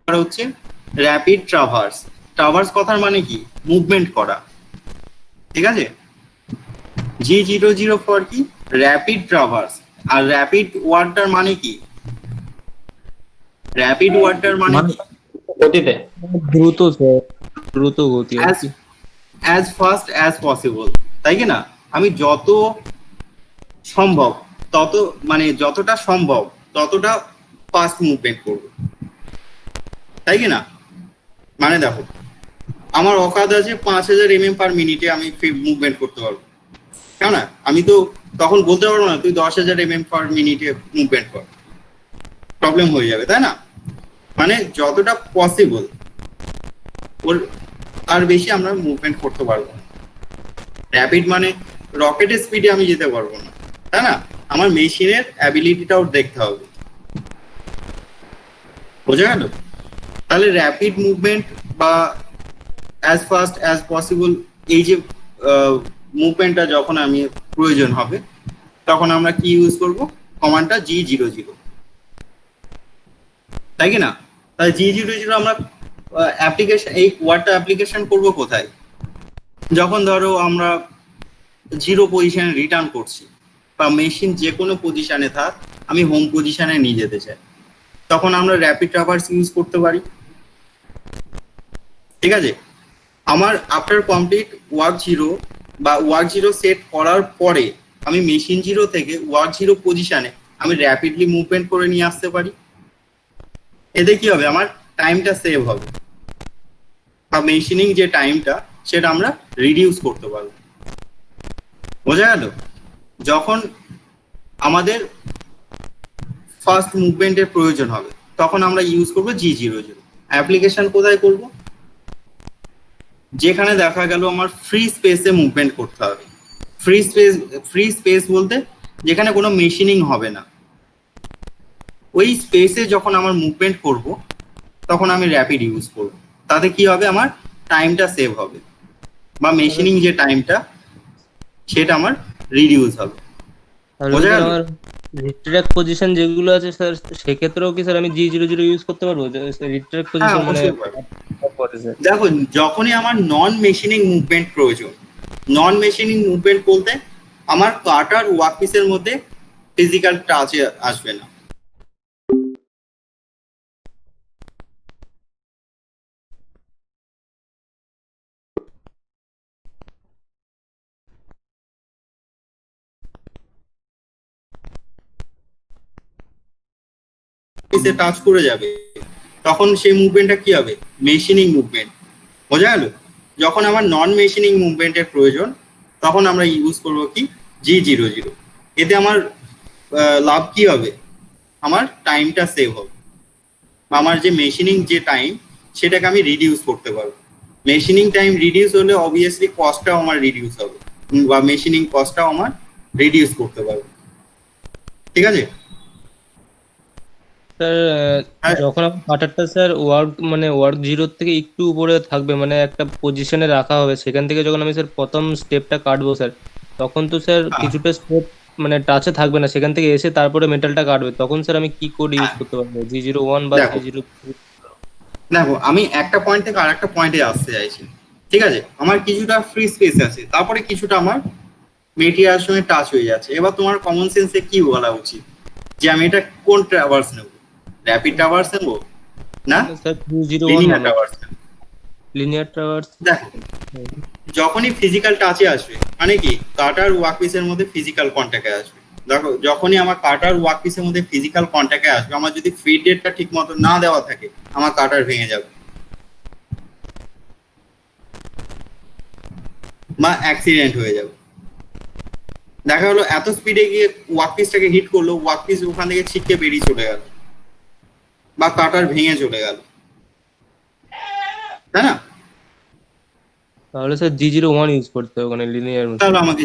হচ্ছে র্যাপিড ট্রাভার্স। ট্রাভার্স কথার মানে কি? মুভমেন্ট করা। ঠিক আছে? G00 ফর কি? Rapid traverse. আর র্যাপিড ওয়ার্ডটার মানে কি? র্যাপিড ওয়ার্ডটার মানে কি? গতিতে। দ্রুত স্যার, দ্রুত গতি আর অ্যাজ কি। অ্যাজ ফাস্ট অ্যাজ পসিবল, তাই কি না? আমি যত সম্ভব তত, মানে যতটা সম্ভব ততটা ফাস্ট মুভমেন্ট করব, তাই কি না? মানে দেখো, আমার অকাদ আছে 5000 mm/মিনিটে আমি মুভমেন্ট করতে পারবো, কেন না? আমি তো তখন বলতে পারবো না তুই 10,000 mm/মিনিটে মুভমেন্ট কর, প্রবলেম হয়ে যাবে, তাই না? মানে যতটা পসিবল ওর আর বেশি আমরা মুভমেন্ট করতে পারবো না। র্যাপিড মানে রকেটের স্পিডে আমি যেতে পারবো না, তাই না? আমার মেশিনের অ্যাবিলিটিটাও দেখতে হবে। বোঝা গেল? তাহলে র্যাপিড মুভমেন্ট বা অ্যাজ ফাস্ট অ্যাজ পসিবল, এই যে মুভমেন্টটা যখন আমি প্রয়োজন হবে তখন আমরা কি ইউজ করব? কমান্ডটা G00, তাই কি না? তাহলে G00 আমরা অ্যাপ্লিকেশন, এই ওয়ার্ডটা অ্যাপ্লিকেশন করব কোথায়? যখন ধরো আমরা জিরো পজিশনে রিটার্ন করছি, বা মেশিন যে কোনো পজিশনে থাক, আমি হোম পজিশনে নিয়ে যেতে চাই, তখন আমরা র্যাপিড ট্রাভার্স ইউজ করতে পারি। ঠিক আছে? আমার আফটার কমপ্লিট ওয়ার্ক জিরো বা ওয়ার্ক জিরো সেট করার পরে আমি মেশিন জিরো থেকে ওয়ার্ক জিরো পজিশনে আমি র্যাপিডলি মুভমেন্ট করে নিয়ে আসতে পারি। এতে কি হবে? আমার টাইমটা সেভ হবে, বা মেশিনিং যে টাইমটা সেটা আমরা রিডিউস করতে পারবো। বোঝা গেল? যখন আমাদের ফার্স্ট মুভমেন্টের প্রয়োজন হবে তখন আমরা ইউজ করবো G00। অ্যাপ্লিকেশন কোথায় করব? যেখানে দেখা গেল আমার ফ্রি স্পেসে মুভমেন্ট করতে হবে। ফ্রি স্পেস বলতে যেখানে কোনো মেশিনিং হবে না, ওই স্পেসে যখন আমার মুভমেন্ট করব তখন আমি র্যাপিড ইউজ করব। তাতে কি হবে? আমার টাইমটা সেভ হবে, বা মেশিনিং যে টাইমটা সেটা আমার রিডিউস হবে। তাহলে বোঝা স্যার গেল? আমার রিট্রাক্ট পজিশন যেগুলো আছে স্যার, সেক্ষেত্রেও কি স্যার আমি G00 ইউজ করতে পারবো? রিট্রাক্ট হ্যাঁ, পজিশন মানে অবশ্যই পারবে। পরে স্যার। দেখো, যখনই আমার নন মেশিনিং মুভমেন্ট প্রয়োজন, নন মেশিনিং মুভমেন্ট বলতে আমার কাটার ওয়ার্কপিসের মধ্যে ফিজিক্যাল টাচ আসবে না। পিসে টাচ করে যাবে, তখন সেই মুভমেন্টটা কি হবে? Machining movement. বোঝা গেল? যখন আমার নন মেশিনিং মুভমেন্টের প্রয়োজন, তখন আমরা ইউজ করবো কি G00। এতে আমার লাভ কি হবে? আমার টাইমটা সেভ হবে, আমার যে মেশিনিং যে টাইম সেটাকে আমি রিডিউস করতে পারবো। মেশিনিং টাইম রিডিউস হলে অবভিয়াসলি কস্টটাও আমার রিডিউস হবে, বা মেশিনিং কস্টটাও আমার রিডিউস করতে পারবো। ঠিক আছে স্যার যখন আমার কাটারটা স্যার ওয়ার্ক জিরোর থেকে একটু উপরে থাকবে, মানে একটা পজিশনে রাখা হবে, সেখান থেকে যখন আমি স্যার প্রথম স্টেপটা কাটবো স্যার, তখন তো স্যার কিছুটা স্টেপ মানে টাচে থাকবে না, সেখান থেকে এসে তারপরে মেটালটা কাটবে, তখন স্যার আমি কি কোড ইউজ করতে পারবো? G01 বা দেখো। G02? দেখো, আমি একটা পয়েন্ট থেকে আরেকটা পয়েন্টে আসতে চাইছি। ঠিক আছে, আমার কিছুটা ফ্রি স্পেস আছে, তারপরে কিছুটা আমার মেটেরিয়ালের সঙ্গে টাচ হয়ে যাচ্ছে। এবার তোমার কমন সেন্সে কি বলা উচিত যে আমি এটা কোন ট্রাভার্স নেব? র্যাপিড ট্রাভার্স নেব না স্যার 201 লিনিয়ার ট্রাভার্স নেব? Linear traverse. দেখো, যখনই ফিজিক্যাল টাচে আসবে, মানে কি কাটার ওয়ার্কপিসের মধ্যে ফিজিক্যাল কন্ট্যাক্টে আসবে। দেখো, যখনই আমার কাটার ওয়ার্কপিসের মধ্যে ফিজিক্যাল কন্ট্যাক্টে আসবে, আমার যদি ফিড ডেটটা ঠিক মতো না দেওয়া থাকে, আমার কাটার ভেঙে যাবে বা অ্যাক্সিডেন্ট হয়ে যাবে। দেখা হলো এত স্পিডে গিয়ে ওয়ার্কপিসটাকে হিট করলো, ওয়ার্কপিস ওখান থেকে ছিটকে বেরিয়ে চলে গেল, বা কাটার ভেঙে চলে গেল, তাই না? তাহলে স্যার G01 ইউজ করতে হবে ওখানে লিনিয়ার। তাহলে আমাকে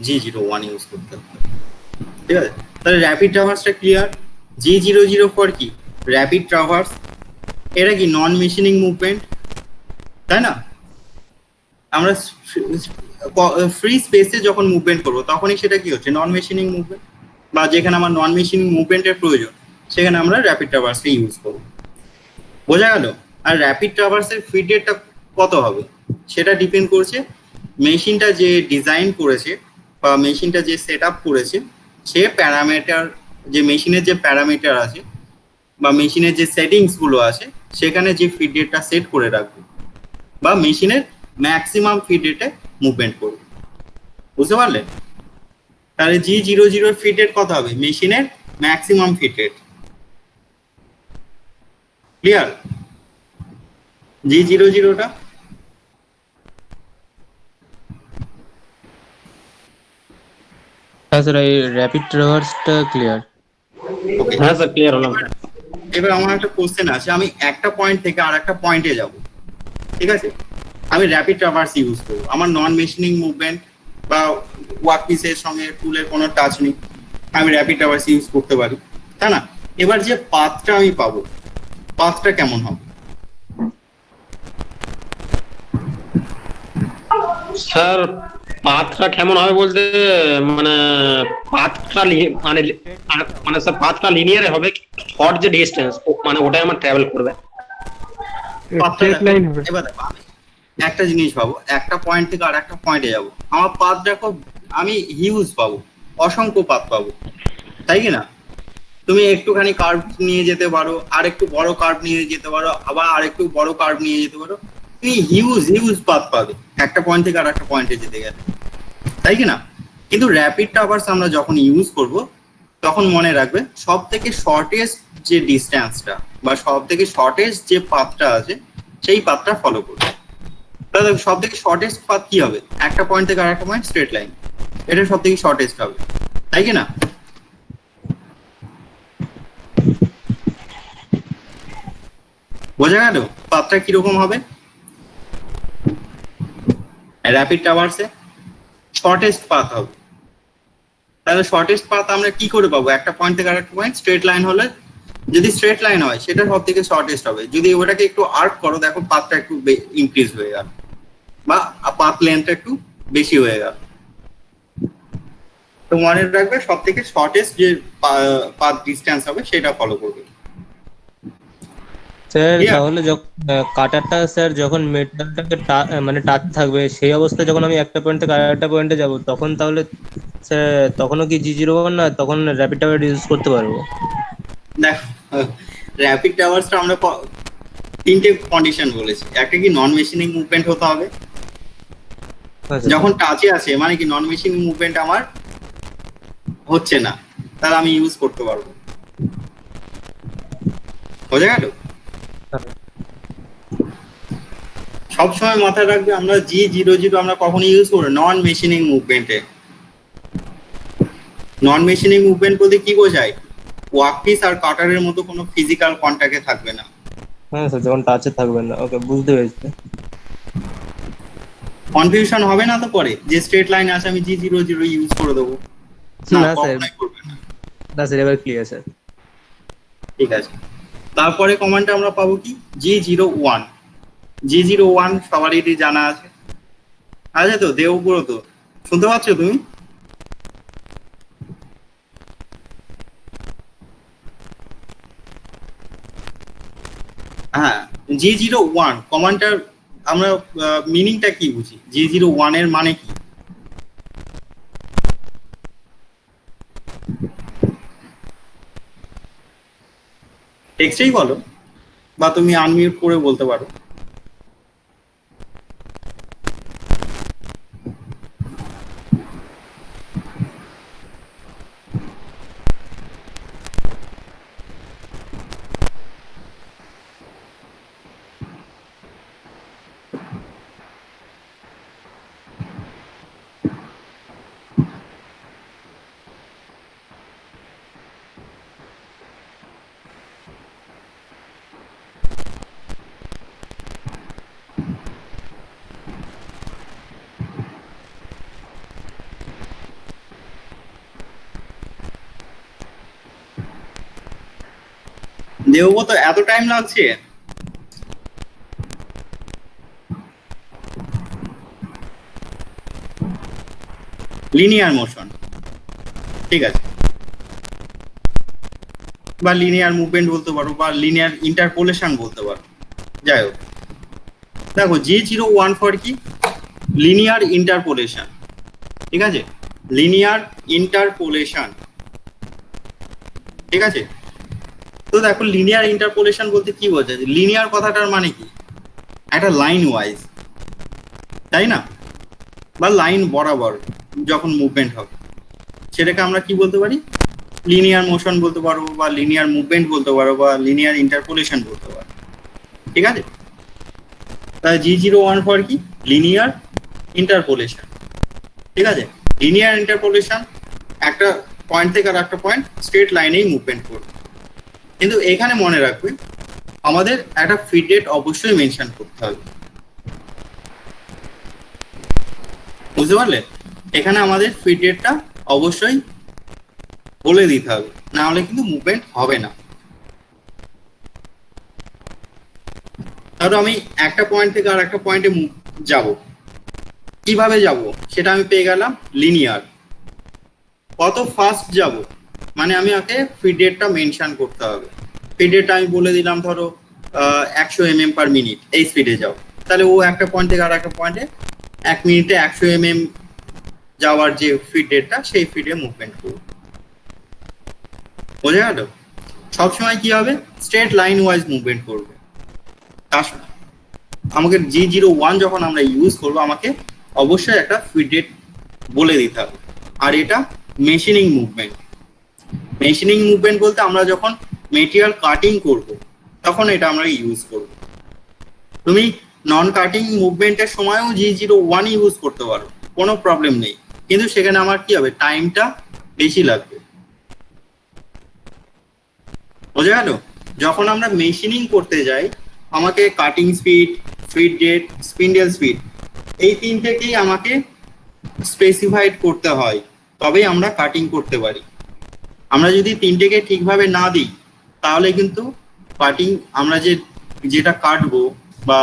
G01 ইউজ করতে হবে। ঠিক আছে, তাহলে র্যাপিড ট্রাভার্সটা ক্লিয়ার। G00 ফর কি? Rapid traverse. এটা কি নন মেশিনিং মুভমেন্ট, তাই না? আমরা ফ্রি স্পেসে যখন মুভমেন্ট করবো, তখনই সেটা কি হচ্ছে? নন মেশিনিং মুভমেন্ট। বা যেখানে আমার নন মেশিনিং মুভমেন্টের প্রয়োজন, সেখানে আমরা র্যাপিড ট্রাভার্সকে ইউজ করবো। বোঝা গেল? আর র্যাপিড ট্রাভার্সের ফিড রেটটা কত হবে সেটা ডিপেন্ড করছে মেশিনটা যে ডিজাইন করেছে বা মেশিনটা যে সেট আপ করেছে, সে প্যারামিটার, যে মেশিনের যে প্যারামিটার আছে বা মেশিনের যে সেটিংস গুলো আছে, সেখানে যে ফিড রেটটা সেট করে রাখবে, বা মেশিনের ম্যাক্সিমাম ফিড রেটে মুভমেন্ট করবে। বুঝতে পারলে? তাহলে G00 ফিড রেট কত হবে? মেশিনের ম্যাক্সিমাম ফিড রেট। ক্লিয়ার? G00টা হ্যাঁ স্যার, এই র্যাপিড ট্রাভার্সটা ক্লিয়ার। ওকে। হ্যাঁ স্যার, ক্লিয়ার হলাম। এবার আমার একটা কোশ্চেন আছে, আমি একটা পয়েন্ট থেকে আর একটা পয়েন্টে যাব। ঠিক আছে, আমি র্যাপিড ট্রাভার্স ইউজ করবো, আমার নন মেশিনিং মুভমেন্ট বা ওয়ার্কপিসের সঙ্গে টুলের কোনো টাচ নেই, আমি র্যাপিড ট্রাভার্স ইউজ করতে পারি, তাই না? এবার যে পাথটা আমি পাবো, পাথটা কেমন হবে? স্যার পাথটা কেমন হবে বলতে, মানে পাথটা মানে স্যার পাথটা লিনিয়ারে হবে, শর্ট যে ডিস্টেন্স মানে ওটাই আমার ট্রাভেল করবে। পাথটা এবার দেখো, আমি একটা জিনিস পাবো, একটা পয়েন্ট থেকে আর একটা পয়েন্টে যাবো, আমার পাথ দেখো আমি হিউজ পাবো, অসংখ্য পাথ পাবো, তাই কি না? তুমি একটুখানি কার্ভ নিয়ে যেতে পারো, আর একটু বড় কার্ভ নিয়ে যেতে পারো, আবার আর একটু বড় কার্ভ নিয়ে যেতে পারো, তুমি হিউজ পাথ পাবে একটা পয়েন্ট থেকে আর একটা পয়েন্টে যেতে গেলে, তাই কি না? কিন্তু র্যাপিড ট্রাভার্স আমরা যখন ইউজ করব, তখন মনে রাখবে সব থেকে শর্টেস্ট যে ডিস্টেন্সটা বা সব থেকে শর্টেস্ট যে পাথটা আছে, সেই পাথটা ফলো করবে। তাহলে সব থেকে শর্টেস্ট পাথ কি হবে? একটা পয়েন্ট থেকে আর একটা পয়েন্ট স্ট্রেট লাইন, এটা সব থেকে শর্টেস্ট হবে, তাই কি না? বোঝা গেল পাথটা কিরকম হবে? র্যাপিড ট্রাভার্সে শর্টেস্ট পাথ হবে। তাহলে শর্টেস্ট পাথ আমরা কি করে পাবো? একটা পয়েন্ট থেকে আরেকটা পয়েন্ট স্ট্রেট লাইন হলে, যদি স্ট্রেট লাইন হয় সেটা সব থেকে শর্টেস্ট হবে। যদি ওটাকে একটু আর্ক করো, দেখো পাথটা একটু ইনক্রিজ হয়ে গেল, বা পাথ লেন্থটা একটু বেশি হয়ে গেল। তো মনে রাখবে সব থেকে শর্টেস্ট যে পাথ ডিস্টেন্স হবে সেটা ফলো করবে। স্যার তাহলে যখন কাটারটা স্যার যখন মেটালটাকে মানে টাচ থাকবে, সেই অবস্থায় যখন আমি একটা পয়েন্ট থেকে আরেকটা পয়েন্টে যাব, তখন তাহলে স্যার তখনও কি G01 না, তখন র্যাপিড ট্রাভার্স ইউজ করতে পারবো? দেখো, র্যাপিড ট্রাভার্সটা আমরা তিনটে কন্ডিশন বলেছি। একটা কি নন মেশিনিং মুভমেন্ট হতে হবে, যখন টাচে আছে মানে কি নন মেশিনিং মুভমেন্ট আমার হচ্ছে না, তাহলে আমি ইউজ করতে পারবো। বোঝা গেল? সবসময় মাথায় রাখবে আমরা G00 আমরা কখনো ইউজ করবো নন মেশিনিং মুভমেন্টে। নন মেশিনিং মুভমেন্ট বলতে কি বোঝায়? ওয়ার্কপিস আর কাটারের মতো কোনো ফিজিক্যাল কন্টাক্টে থাকবে না। হ্যাঁ স্যার, যখন টাচে থাকবেন না। ওকে, বুঝতে পেরেছি। কনফিউশন হবে না তো পরে যে স্ট্রেট লাইন আছে আমি G00 ইউজ করে দেবো? না, না স্যার, কখনোই করবে না। না স্যার, এবার ক্লিয়ার স্যার। ঠিক আছে, তারপরে কমান্ডটা আমরা পাবো কি G01। G01 সবারই জানা আছে, আছে তো? দেবব্রত শুনতে পাচ্ছ তুমি? হ্যাঁ, G01 কমান্ডটার আমরা মিনিংটা কি বুঝি? G01 এর মানে কি? টেক্সটেই বলো বা তুমি আনমিউট করে বলতে পারো। দেবব্রত এত টাইম লাগছে? লিনিয়ার মোশন, ঠিক আছে, বা লিনিয়ার মুভমেন্ট বলতে পারো বা লিনিয়ার ইন্টারপোলেশন বলতে পারো। যাই হোক, দেখো G01 ফর কি? লিনিয়ার ইন্টারপোলেশন, ঠিক আছে, লিনিয়ার ইন্টারপোলেশন, ঠিক আছে। তো দেখো লিনিয়ার ইন্টারপোলেশন বলতে কি বোঝায়? লিনিয়ার কথাটার মানে কি? একটা লাইন ওয়াইজ, তাই না? বা লাইন বরাবর যখন মুভমেন্ট হবে সেটাকে আমরা কি বলতে পারি? লিনিয়ার মোশন বলতে পারবো বা লিনিয়ার মুভমেন্ট বলতে পারো বা লিনিয়ার ইন্টারপোলেশন বলতে পারো, ঠিক আছে। তাহলে G01 ফর কি? লিনিয়ার ইন্টারপোলেশন, ঠিক আছে। লিনিয়ার ইন্টারপোলেশন একটা পয়েন্ট থেকে আর একটা পয়েন্ট স্ট্রেট লাইনেই মুভমেন্ট করবে, কিন্তু এখানে মনে রাখবে আমাদের একটা ফিড রেট অবশ্যই মেনশন করতে হবে, বুঝতে পারলে? এখানে আমাদের ফিড রেটটা অবশ্যই বলে দিতে হবে, না হলে কিন্তু মুভমেন্ট হবে না। ধরো আমি একটা পয়েন্ট থেকে আর একটা পয়েন্টে যাব, কিভাবে যাব সেটা আমি পেয়ে গেলাম লিনিয়ার। কত ফাস্ট যাব মানে আমি ওকে ফিড রেটটা মেনশন করতে হবে। ফিড রেটটা আমি বলে দিলাম ধরো 100 mm/min এই স্পিডে যাও, তাহলে ও একটা পয়েন্ট থেকে আর একটা পয়েন্টে 1 মিনিটে 100 mm যাওয়ার যে ফিড রেটটা সেই ফিডে মুভমেন্ট করবে, বোঝা গেল? সবসময় কি হবে? স্ট্রেট লাইন ওয়াইজ মুভমেন্ট করবে। তার আমাকে G01 যখন আমরা ইউজ করবো আমাকে অবশ্যই একটা ফিড রেট বলে দিতে হবে। আর এটা মেশিনিং মুভমেন্ট। মেশিনিং মুভমেন্ট বলতে আমরা যখন মেটেরিয়াল কাটিং করব তখন এটা আমরা ইউজ করব। তুমি নন কাটিং মুভমেন্টের সময়ও G01 ইউজ করতে পারো, কোনো প্রবলেম নেই, কিন্তু সেখানে আমার কি হবে? টাইমটা বেশি লাগবে, বোঝা গেল? যখন আমরা মেশিনিং করতে যাই আমাকে cutting speed, feed rate, spindle speed এই তিনটেকেই আমাকে স্পেসিফাইড করতে হয়, তবেই আমরা কাটিং করতে পারি। আমরা যদি তিনটেকে ঠিকভাবে না দিই তাহলে কিন্তু কাটিং আমরা যেটা কাটবো বা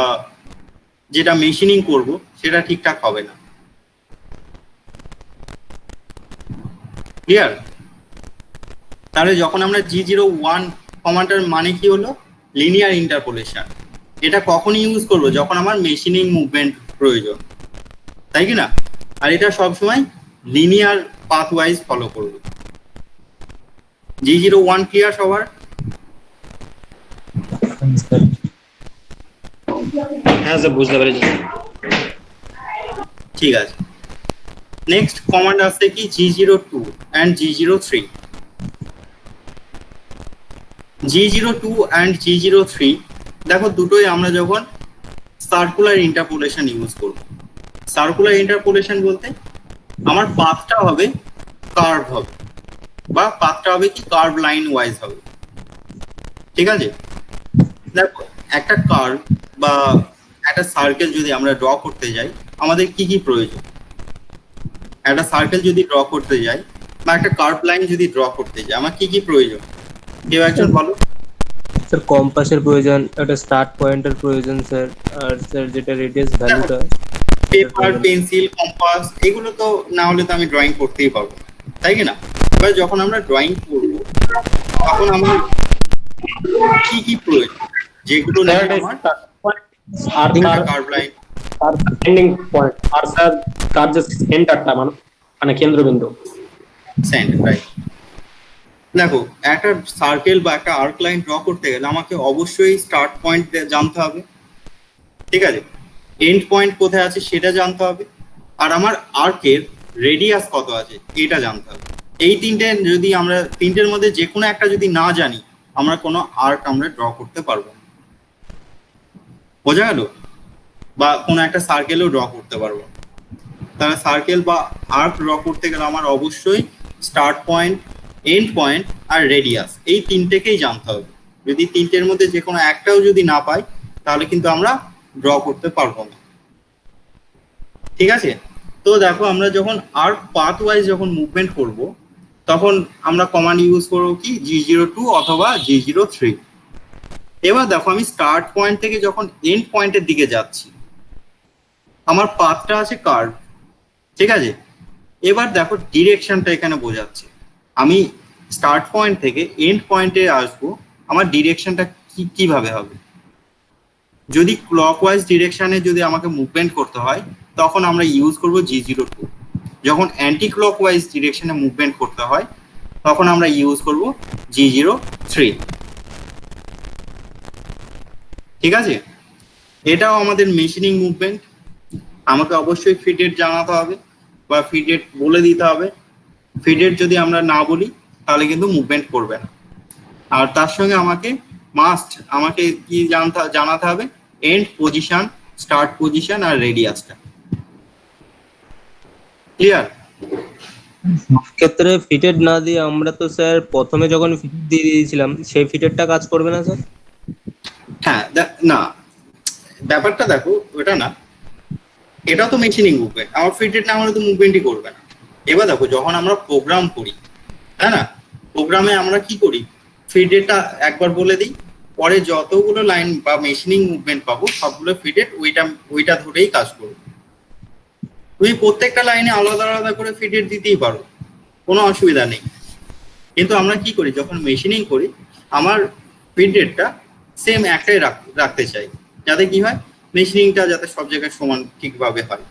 যেটা মেশিনিং করব সেটা ঠিকঠাক হবে না। ক্লিয়ার? তাহলে যখন আমরা G01 কমান্ডের মানে কি হলো? Linear interpolation. এটা কখন ইউজ করব? যখন আমার মেশিনিং মুভমেন্ট প্রয়োজন, তাই কি না? আর এটা সবসময় লিনিয়ার পাথ ওয়াইজ ফলো করবে। G01 ক্লিয়ার সবার? হ্যাঁ স্যার, বুঝতে পেরেছি। ঠিক আছে, নেক্সট কমান্ড আসছে কি G02 and G03। G02 and G03 দেখো দুটোই আমরা যখন সার্কুলার ইন্টারপোলেশন ইউজ করব। সার্কুলার ইন্টারপোলেশন বলতে আমার পাথটা হবে কার্ভ হবে, বা পাথটা হবে কি কার্ভ লাইন ওয়াইজ হবে, ঠিক আছে? দেখো একটা কার্ভ বা একটা সার্কেল যদি আমরা ড্র করতে যাই, আমাদের কি কি প্রয়োজন? একটা সার্কেল যদি ড্র করতে যাই বা একটা কার্ভ লাইন যদি ড্র করতে যাই, আমার কি কি প্রয়োজন? কেউ একজন বলো। স্যার কম্পাসের প্রয়োজন, একটা স্টার্ট পয়েন্টের প্রয়োজন স্যার, আর স্যার যেটা রেডিয়াস ভ্যালুটা। পেপার, পেন্সিল, কম্পাস, এগুলো তো না হলে তো আমি ড্রয়িং করতেই পারবো না, তাই কি না? এবার যখন আমরা ড্রয়িং করব তখন আমার কি কি প্রয়োজন, যেগুলো না আমার আর কার্ভ লাইন তার এন্ডিং পয়েন্ট, আর স্যার তার যে সেন্টারটা মানে কেন্দ্রবিন্দু। Centre, right. দেখো একটা সার্কেল বা একটা আর্ক লাইন ড্র করতে গেলে আমাকে অবশ্যই স্টার্ট পয়েন্ট জানতে হবে, ঠিক আছে? এন্ড পয়েন্ট কোথায় আছে সেটা জানতে হবে, আর আমার আর্কের রেডিয়াস কত আছে এটা জানতে হবে। এই তিনটের মধ্যে যে কোনো একটা যদি না জানি, আমরা কোনো আর্ক আমরা ড্র করতে পারবো না, বোঝা গেল? বা কোনো একটা সার্কেলও ড্র করতে পারবো না। তাহলে সার্কেল বা আর্ক ড্র করতে গেলে আমার অবশ্যই স্টার্ট পয়েন্ট, এন্ড পয়েন্ট আর রেডিয়াস, এই তিনটেকেই জানতে হবে। যদি তিনটের মধ্যে যে কোনো একটাও যদি না পাই, তাহলে কিন্তু আমরা ড্র করতে পারবো না, ঠিক আছে? তো দেখো আমরা যখন আর্ক পাথ ওয়াইজ যখন মুভমেন্ট করব, তখন আমরা কমান্ড ইউজ করবো কি G02 অথবা G03। এবার দেখো আমি স্টার্ট পয়েন্ট থেকে যখন এন্ড পয়েন্টের দিকে যাচ্ছি, আমার পাথটা আছে কার্ভ, ঠিক আছে? এবার দেখো ডিরেকশনটা এখানে বোঝাচ্ছে, আমি স্টার্ট পয়েন্ট থেকে এন্ড পয়েন্টে আসবো, আমার ডিরেকশনটা কিভাবে হবে? যদি ক্লকওয়াইজ ডিরেকশনে যদি আমাকে মুভমেন্ট করতে হয়, তখন আমরা ইউজ করব G02। যখন অ্যান্টি ক্লকওয়াইজ ডিরেকশনে মুভমেন্ট করতে হয়, তখন আমরা ইউজ করব G03, ঠিক আছে? এটাও আমাদের মেশিনিং মুভমেন্ট, আমাকে অবশ্যই ফিডেট জানাতে হবে বা ফিডেট বলে দিতে হবে। ফিডেট যদি আমরা না বলি তাহলে কিন্তু মুভমেন্ট করবে না। আর তার সঙ্গে আমাকে কি জানাতে হবে? এন্ড পজিশন, স্টার্ট পজিশন আর রেডিয়াসটা। ক্লিয়ার? ক্ষেত্রে ফিটেড না দিয়ে আমরা তো স্যার প্রথমে যখন ফিটেড দিয়ে দিয়েছিলাম, সেই ফিটেডটা কাজ করবে না স্যার? হ্যাঁ, না, ব্যাপারটা দেখো ওটা না, এটা তো মেশিনিং মুভমেন্ট, আমার ফিটেড না হলে তো মুভমেন্টই করবে না। এবার দেখো যখন আমরা প্রোগ্রাম করি, তাই না, প্রোগ্রামে আমরা কি করি, ফিডেটটা একবার বলে দিই, পরে যতগুলো লাইন বা মেশিনিং মুভমেন্ট পাবো সবগুলো ফিডেট ওইটা ধরেই কাজ করবে। তুমি প্রত্যেকটা লাইনে আলাদা আলাদা করে ফিডেট দিতেই পারো, কোনো অসুবিধা নেই। কিন্তু আমরা কি করি, যখন মেশিনিং করি আমার ফিডেটটা সেম একটাই রাখতে চাই, যাতে কি হয় মেশিনিংটা যাতে সব জায়গায় সমান ঠিকভাবে হয়।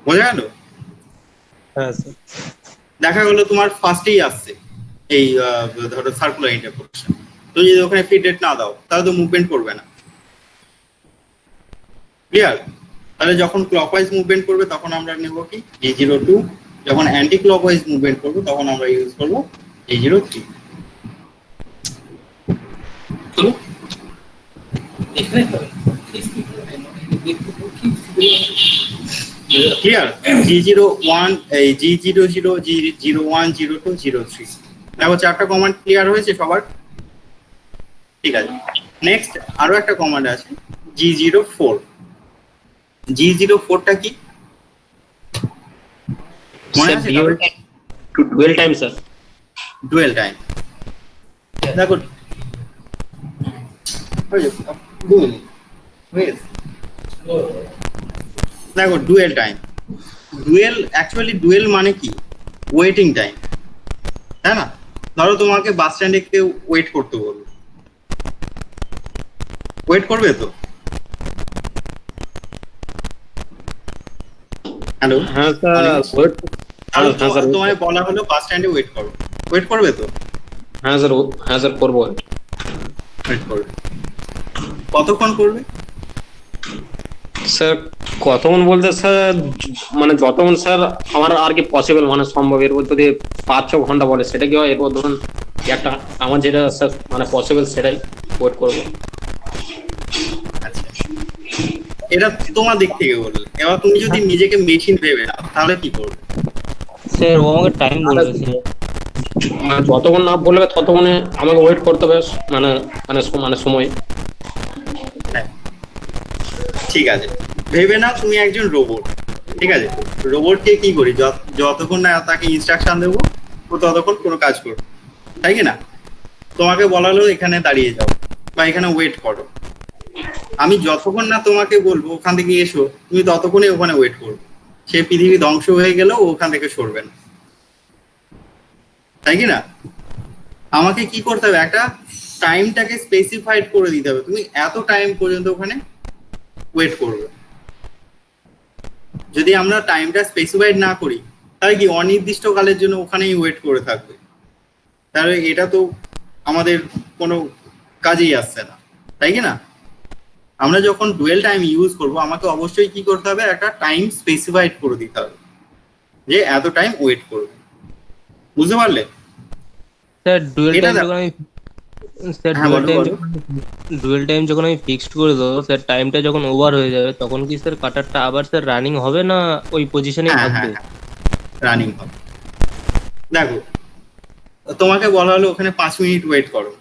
বোঝা গেল? হ্যাঁ স্যার। দেখা গেলো তোমার ফার্স্টেই আসছে এই ধরো সার্কুলার ইন্টারপোলেশন, তো যদি ওখানে ফিডেট না দাও তাহলে তো মুভমেন্ট করবে না। ক্লিয়ার? তাহলে যখন ক্লকওয়াইজ মুভমেন্ট করবে তখন আমরা নেব কি G02, যখন অ্যান্টি ক্লকওয়াইজ মুভমেন্ট করবো তখন আমরা ইউজ করবো G03। ক্লিয়ার? G01, এই G00, G01, G02, G03, দেখো চারটা কমান্ড ক্লিয়ার হয়েছে সবার? ঠিক আছে। নেক্সট আরো একটা কমান্ড আছে G04। G04টা কি মনে আছে? Dual time sir. Dual time. দেখো দেখো ডুয়েল টাইম, ডুয়েল মানে কি, ওয়েটিং টাইম, তাই না? ধরো তোমাকে বাস স্ট্যান্ডে কেউ ওয়েট করতে বললো, ওয়েট করবে তো? হ্যালো, হ্যাঁ স্যার, তোমায় বলা হলো বাস স্ট্যান্ডে ওয়েট করো, ওয়েট করবে তো? হ্যাঁ স্যার করবো। ওয়েট করবে, কতক্ষণ করবে স্যার? কতক্ষণ বলতে স্যার মানে যতক্ষণ স্যার আমার আর কি পসিবল মানে সম্ভব। এরপর যদি 5-6 ঘন্টা বলে সেটা কি হয়? এরপর ধরুন একটা আমার যেটা স্যার মানে পসিবল সেটাই ওয়েট করবো। আচ্ছা, এটা তোমার দিক থেকে বললে। এবার তুমি যদি নিজেকে মেশিন ভেবে নাও তাহলে কি করবে? স্যার ও আমাকে টাইম বলবে স্যার। মানে যতক্ষণ না বলবে ততক্ষণে আমাকে ওয়েট করতে হবে, মানে মানে সময়। হ্যাঁ, ঠিক আছে, ভেবে নাও তুমি একজন রোবট, ঠিক আছে? রোবটকে কি করি, যতক্ষণ না তাকে ইনস্ট্রাকশন দেবো ও ততক্ষণ কোনো কাজ করবে, তাই কি না? তোমাকে বলা হলো এখানে দাঁড়িয়ে যাও বা এখানে ওয়েট করো, আমি যতক্ষণ না তোমাকে বলবো ওখান থেকে এসো, তুমি ততক্ষণে ওখানে ওয়েট করবে। সে পৃথিবী ধ্বংস হয়ে গেলেও ও ওখান থেকে সরবে না, তাই কি না? আমাকে কি করতে হবে, একটা টাইমটাকে স্পেসিফাইড করে দিতে হবে, তুমি এত টাইম পর্যন্ত ওখানে ওয়েট করবে। যদি আমরা টাইমটা স্পেসিফাইড না করি তাহলে কি অনির্দিষ্ট কালের জন্য ওখানেই ওয়েট করে থাকবে, তাহলে এটা তো আমাদের কোনো কাজেই আসছে না, তাই কি না? আমরা যখন ডুয়েল টাইম ইউজ করব আমাকে অবশ্যই কি করতে হবে, একটা টাইম স্পেসিফাইড করে দিতে হবে যে এত টাইম ওয়েট করবে, বুঝতে পারলে? স্যার ডুয়েল এটা টাইম দেখো। যখন আমি স্যার হ্যাঁ, বলো, বলো। ডুয়েল টাইম যখন আমি ফিক্সড করে দেবো স্যার, টাইমটা যখন ওভার হয়ে যাবে তখন কি স্যার কাটারটা আবার স্যার রানিং হবে না ওই পজিশনেই হ্যাঁ, থাকবে? হ্যাঁ, রানিং হবে। দেখো, তোমাকে বলা হলো ওখানে 5 মিনিট ওয়েট করো,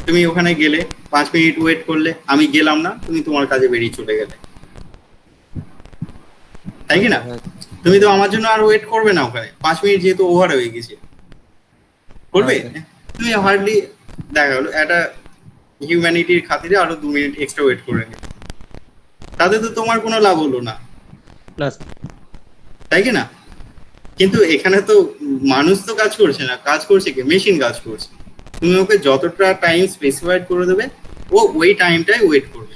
তুমি ওখানে গেলে 5 মিনিট ওয়েট করলে, আমি গেলাম না, তুমি তোমার কাজে বেরিয়ে চলে গেলে, তাই কি না? হ্যাঁ, তুমি তো আমার জন্য আর ওয়েট করবে না ওখানে, 5 মিনিট যেহেতু ওভার হয়ে গেছে, করবে? আচ্ছা। তুমি হার্ডলি দেখা গেলো একটা হিউম্যানিটির খাতিরে আরো 2 মিনিট এক্সট্রা ওয়েট করে নিলে, তাতে তো তোমার কোনো লাভ হলো না, না তাই কি না? কিন্তু এখানে তো মানুষ তো কাজ করছে না, কাজ করছে কি, মেশিন কাজ করছে। তুমি ওকে যতটা টাইম স্পেসিফাইড করে দেবে ও ওই টাইমটাই ওয়েট করবে,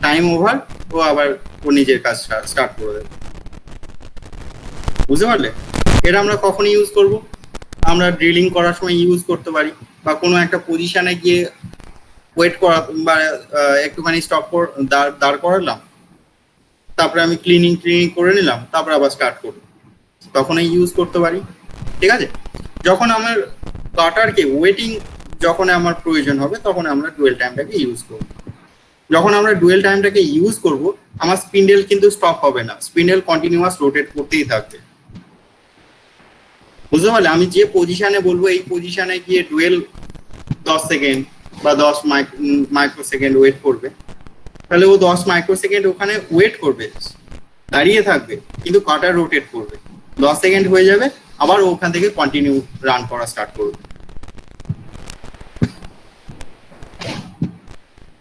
টাইম ওভার ও আবার ও নিজের কাজ স্টার্ট করে দেবে, বুঝতে পারলে? এটা আমরা কখন ইউজ করব, আমরা ড্রিলিং করার সময় ইউজ করতে পারি, বা কোনো একটা পজিশনে গিয়ে ওয়েট করা, বা একটুখানি স্টপ দাঁড় করালাম, তারপরে আমি ক্লিনিং করে নিলাম, তারপরে আবার স্টার্ট করব, তখনই ইউজ করতে পারি, ঠিক আছে? যখন আমার কাটারকে ওয়েটিং যখন আমার প্রয়োজন হবে তখন আমরা ডুয়েল টাইমটাকে ইউজ করব। যখন আমরা ডুয়েল টাইমটাকে ইউজ করব আমার স্পিন্ডেল কিন্তু স্টপ হবে না, স্পিন্ডেল কন্টিনিউয়াস রোটেট করতেই থাকবে, বুঝতে পারলে? আমি যে পজিশনে বলবো এই পজিশনে গিয়ে ডুয়েল 10 সেকেন্ড বা 10 মাইক্রো সেকেন্ড ওয়েট করবে, তাহলে ও 10 মাইক্রো সেকেন্ড ওখানে ওয়েট করবে, দাঁড়িয়ে থাকবে, কিন্তু কাটার রোটেট করবে, 10 সেকেন্ড হয়ে যাবে, আবার ওখান থেকে কন্টিনিউ রান করা স্টার্ট করবে।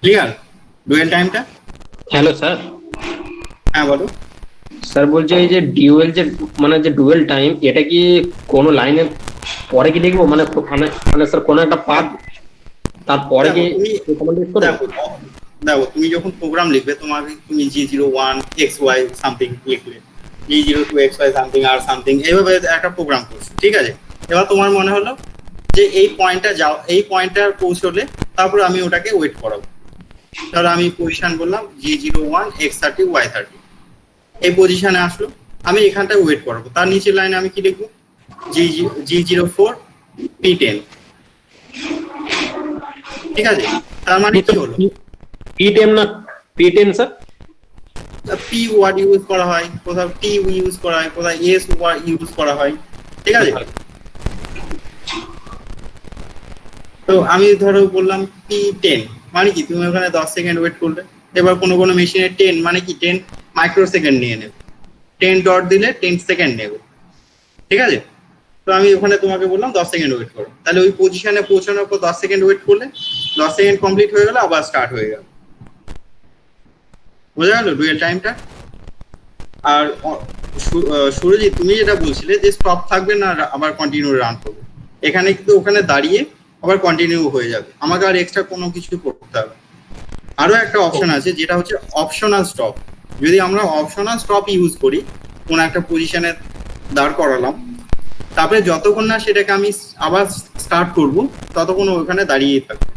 ক্লিয়ার ডুয়েল টাইমটা? Hello sir. হ্যাঁ, বলো। স্যার বলছে এই যে ডিউয়েল যে মানে যে ডুয়েল টাইম, এটা কি কোনো লাইনের পরে কি লিখবো, মানে মানে মানে স্যার কোনো একটা পার্ট তারপরে কি দেখো, দেখো তুমি যখন প্রোগ্রাম লিখবে তুমি G01XY সামথিং লিখলে, G02XY সামথিং আর সামথিং, এইভাবে একটা প্রোগ্রাম করছো, ঠিক আছে? এবার তোমার মনে হলো যে এই পয়েন্টটা পৌঁছলে তারপর আমি ওটাকে ওয়েট করাবো, তাহলে আমি পজিশন বললাম G01X30Y30, এই পজিশনে আসলো, আমি এখানটায় ওয়েট করাবো, তার নিচের লাইনে আমি কি লিখবো, G04P10, ঠিক আছে? তার মানে কি হলো, P10 না P10 sir? P word use করা হয়, কোথাও টি ইউজ করা হয়, কোথাও এস ওয়ার্ড ইউজ করা হয়, ঠিক আছে? তো আমি ধরো বললাম P10 মানে কি, তুমি ওখানে 10 সেকেন্ড ওয়েট করলে, এবার কোনো মেশিনে 10 মানে কি 10 মাইক্রোসেকেন্ড নিয়ে নেবে, 10 ডট দিলে 10 সেকেন্ড নেবে, ঠিক আছে? তো আমি ওখানে তোমাকে বললাম 10 সেকেন্ড ওয়েট করো, তাহলে ওই পজিশনে পৌঁছানোর পর 10 সেকেন্ড ওয়েট করলে 10 সেকেন্ড কমপ্লিট হয়ে গেল, আবার স্টার্ট হয়ে গেল, বোঝা গেল ডুয়েল টাইমটা? আর সুরজিৎ, তুমি যেটা বলছিলে যে স্টপ থাকবে না, আবার কন্টিনিউ রান করবে, এখানে কিন্তু ওখানে দাঁড়িয়ে আবার কন্টিনিউ হয়ে যাবে, আমাকে আর এক্সট্রা কোনো কিছু করতে হবে। আরো একটা অপশন আছে যেটা হচ্ছে অপশনাল স্টপ। যদি আমরা অপশনাল স্টপ ইউজ করি, কোন একটা পজিশনে দাঁড় করালাম, তারপরে যতক্ষণ না সেটাকে আমি আবার স্টার্ট করব ততক্ষণ ওখানে দাঁড়িয়েই থাকবে,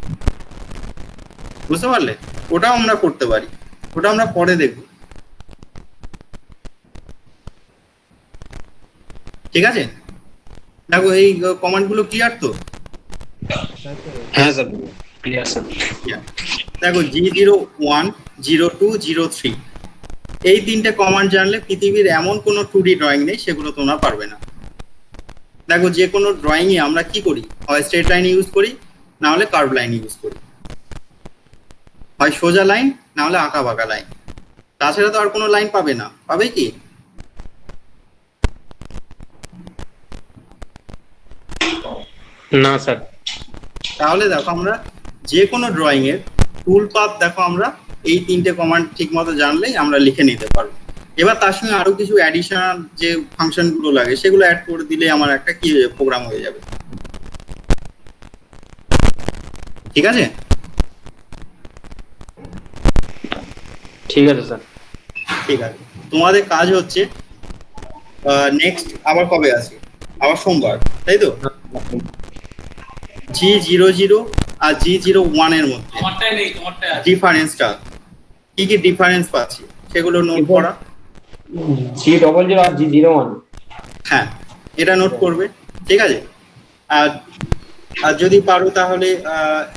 বুঝতে পারলে? ওটাও আমরা করতে পারি, ওটা আমরা পরে দেখব, ঠিক আছে? দেখো এই কমান্ড গুলো ক্লিয়ার তো? হ্যাঁ স্যার ক্লিয়ার স্যার। Yeah. দেখো G01, 02, 03 এই তিনটে কমান্ড জানলে পৃথিবীর এমন কোনো 2D ড্রয়িং নেই সেগুলো তোমরা পারবে না। দেখো যে কোনো ড্রয়িং এ আমরা কি করি, হয় স্ট্রেট লাইন ইউজ করি, না হলে কার্ভ লাইন ইউজ করি, হয় সোজা লাইন, না হলে আঁকা বাঁকা লাইন, তাছাড়া তো আর কোনো লাইন পাবে না, পাবে কি? না স্যার। তাহলে দেখো আমরা যে কোনো ড্রয়িং এর টুল পাথ দেখো আমরা এই তিনটে কমান্ড ঠিক মতো জানলেই আমরা লিখে নিতে পারবো। এবার তার সঙ্গে আরো কিছু অ্যাডিশনাল যে ফাংশন গুলো লাগে সেগুলো অ্যাড করে দিলে আমার একটা কি প্রোগ্রাম হয়ে যাবে। ঠিক আছে? ঠিক আছে স্যার। ঠিক আছে, তোমাদের কাজ হচ্ছে নেক্সট আবার কবে আছে, আবার সোমবার, তাই তো? G00 আর G01 এর মধ্যে ডিফারেন্সটা কি কি ডিফারেন্স পাচ্ছি সেগুলো নোট করা। G00 আর G01 হ্যাঁ, এটা নোট করবে, ঠিক আছে? আর আর যদি পারো তাহলে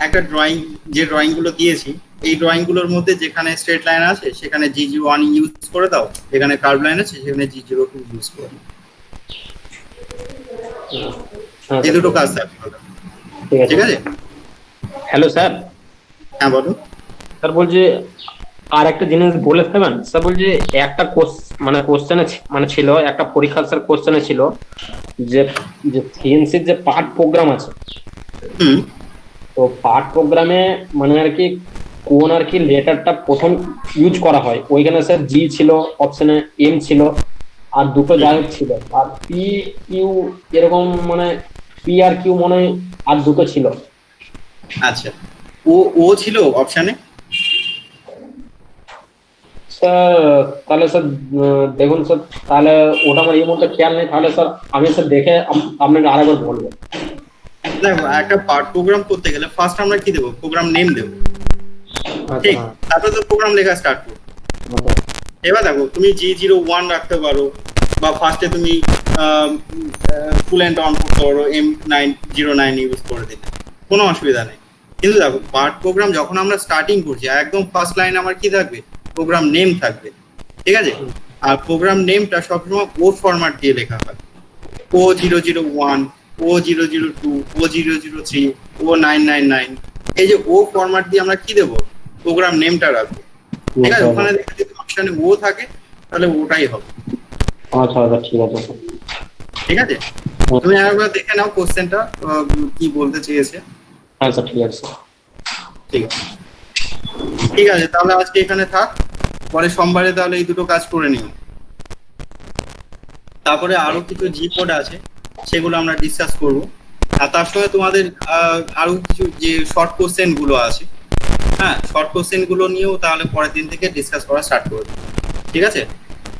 একটা ড্রয়িং, যে ড্রয়িং গুলো দিয়েছি এই ড্রয়িং গুলোর মধ্যে যেখানে স্ট্রেট লাইন আছে সেখানে G01 ইউজ করে দাও, যেখানে কার্ভ লাইন আছে সেখানে G02 ইউজ করে দাও। এই দুটো কাজ থাকবে, ঠিক আছে? Hello sir. হ্যাঁ বলো। স্যার বলছি আর একটা জিনিস বলে দেবেন স্যার। বলছি একটা মানে কোশ্চেনে মানে ছিল একটা পরীক্ষা স্যার, কোশ্চেনে ছিল যে যে সিএনসির যে পার্ট প্রোগ্রাম আছে, হুম, তো পার্ট প্রোগ্রামে মানে আর কি কোন আর কি লেটারটা প্রথম ইউজ করা হয়, ওইখানে স্যার জি ছিল, অপশনে এম ছিল, আর দুটো যাই ছিল, আর পি কিউ এরকম মানে পি আর কিউ মনে হয় আর দুটো ছিল। আচ্ছা, ও ও ছিল অপশনে? স্যার তাহলে স্যার দেখুন স্যার, তাহলে ওটা আমার এই মুহূর্তে খেয়াল নেই, তাহলে স্যার আমি স্যার দেখে আপনাকে আরেকবার বলবো। দেখো একটা পার্ট প্রোগ্রাম করতে গেলে ফার্স্ট আমরা কি দেবো, প্রোগ্রাম নেম দেবো, ঠিক? তারপরে তো প্রোগ্রাম লেখা স্টার্ট করবো। এবার দেখো তুমি G01 রাখতে পারো, বা ফার্স্টে তুমি ফুল এন্ড অন করতে পারো, M909 ইউজ করে দিতে, কোনো অসুবিধা নেই। কিন্তু দেখো পার্ট প্রোগ্রাম যখন আমরা স্টার্টিং করছি একদম ফার্স্ট লাইন আমার কি থাকবে, প্রোগ্রাম নেম থাকবে, ঠিক আছে? আর প্রোগ্রাম নেমটা সবসময় ও ফরম্যাট দিয়ে লেখা হয়, O001, O002, O003, O999, এই যে ও ফরম্যাট দিয়ে আমরা কি দেবো, প্রোগ্রাম নেমটা রাখবো, ঠিক আছে? ওখানে দেখে যদি অপশনে ও থাকে তাহলে ওটাই হবে। আচ্ছা আচ্ছা ঠিক আছে স্যার। ঠিক আছে, তুমি একবার দেখে নাও কোশ্চেনটা কি বলতে চেয়েছে। হ্যাঁ স্যার ঠিক আছে। ঠিক আছে, ঠিক আছে, তাহলে আজকে এখানে থাক, পরে সোমবারে তাহলে এই দুটো কাজ করে নিও। তারপরে আরো কিছু জি কোড আছে সেগুলো আমরা ডিসকাস করব, আর তার সঙ্গে তোমাদের আরো কিছু যে শর্ট কোশ্চেন গুলো আছে, হ্যাঁ শর্ট কোশ্চেন গুলো নিয়েও তাহলে পরের দিন থেকে ডিসকাস করা স্টার্ট করবে, ঠিক আছে?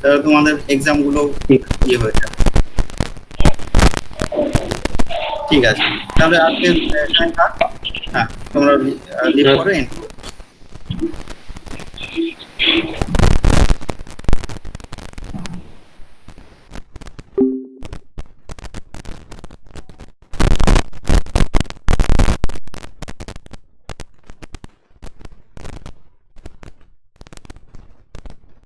তাহলে তোমাদের এক্সাম গুলো ইয়ে হয়ে যাবে। ঠিক আছে, তাহলে আজকে এখানে থাক। হ্যাঁ তোমরা লিভ করো।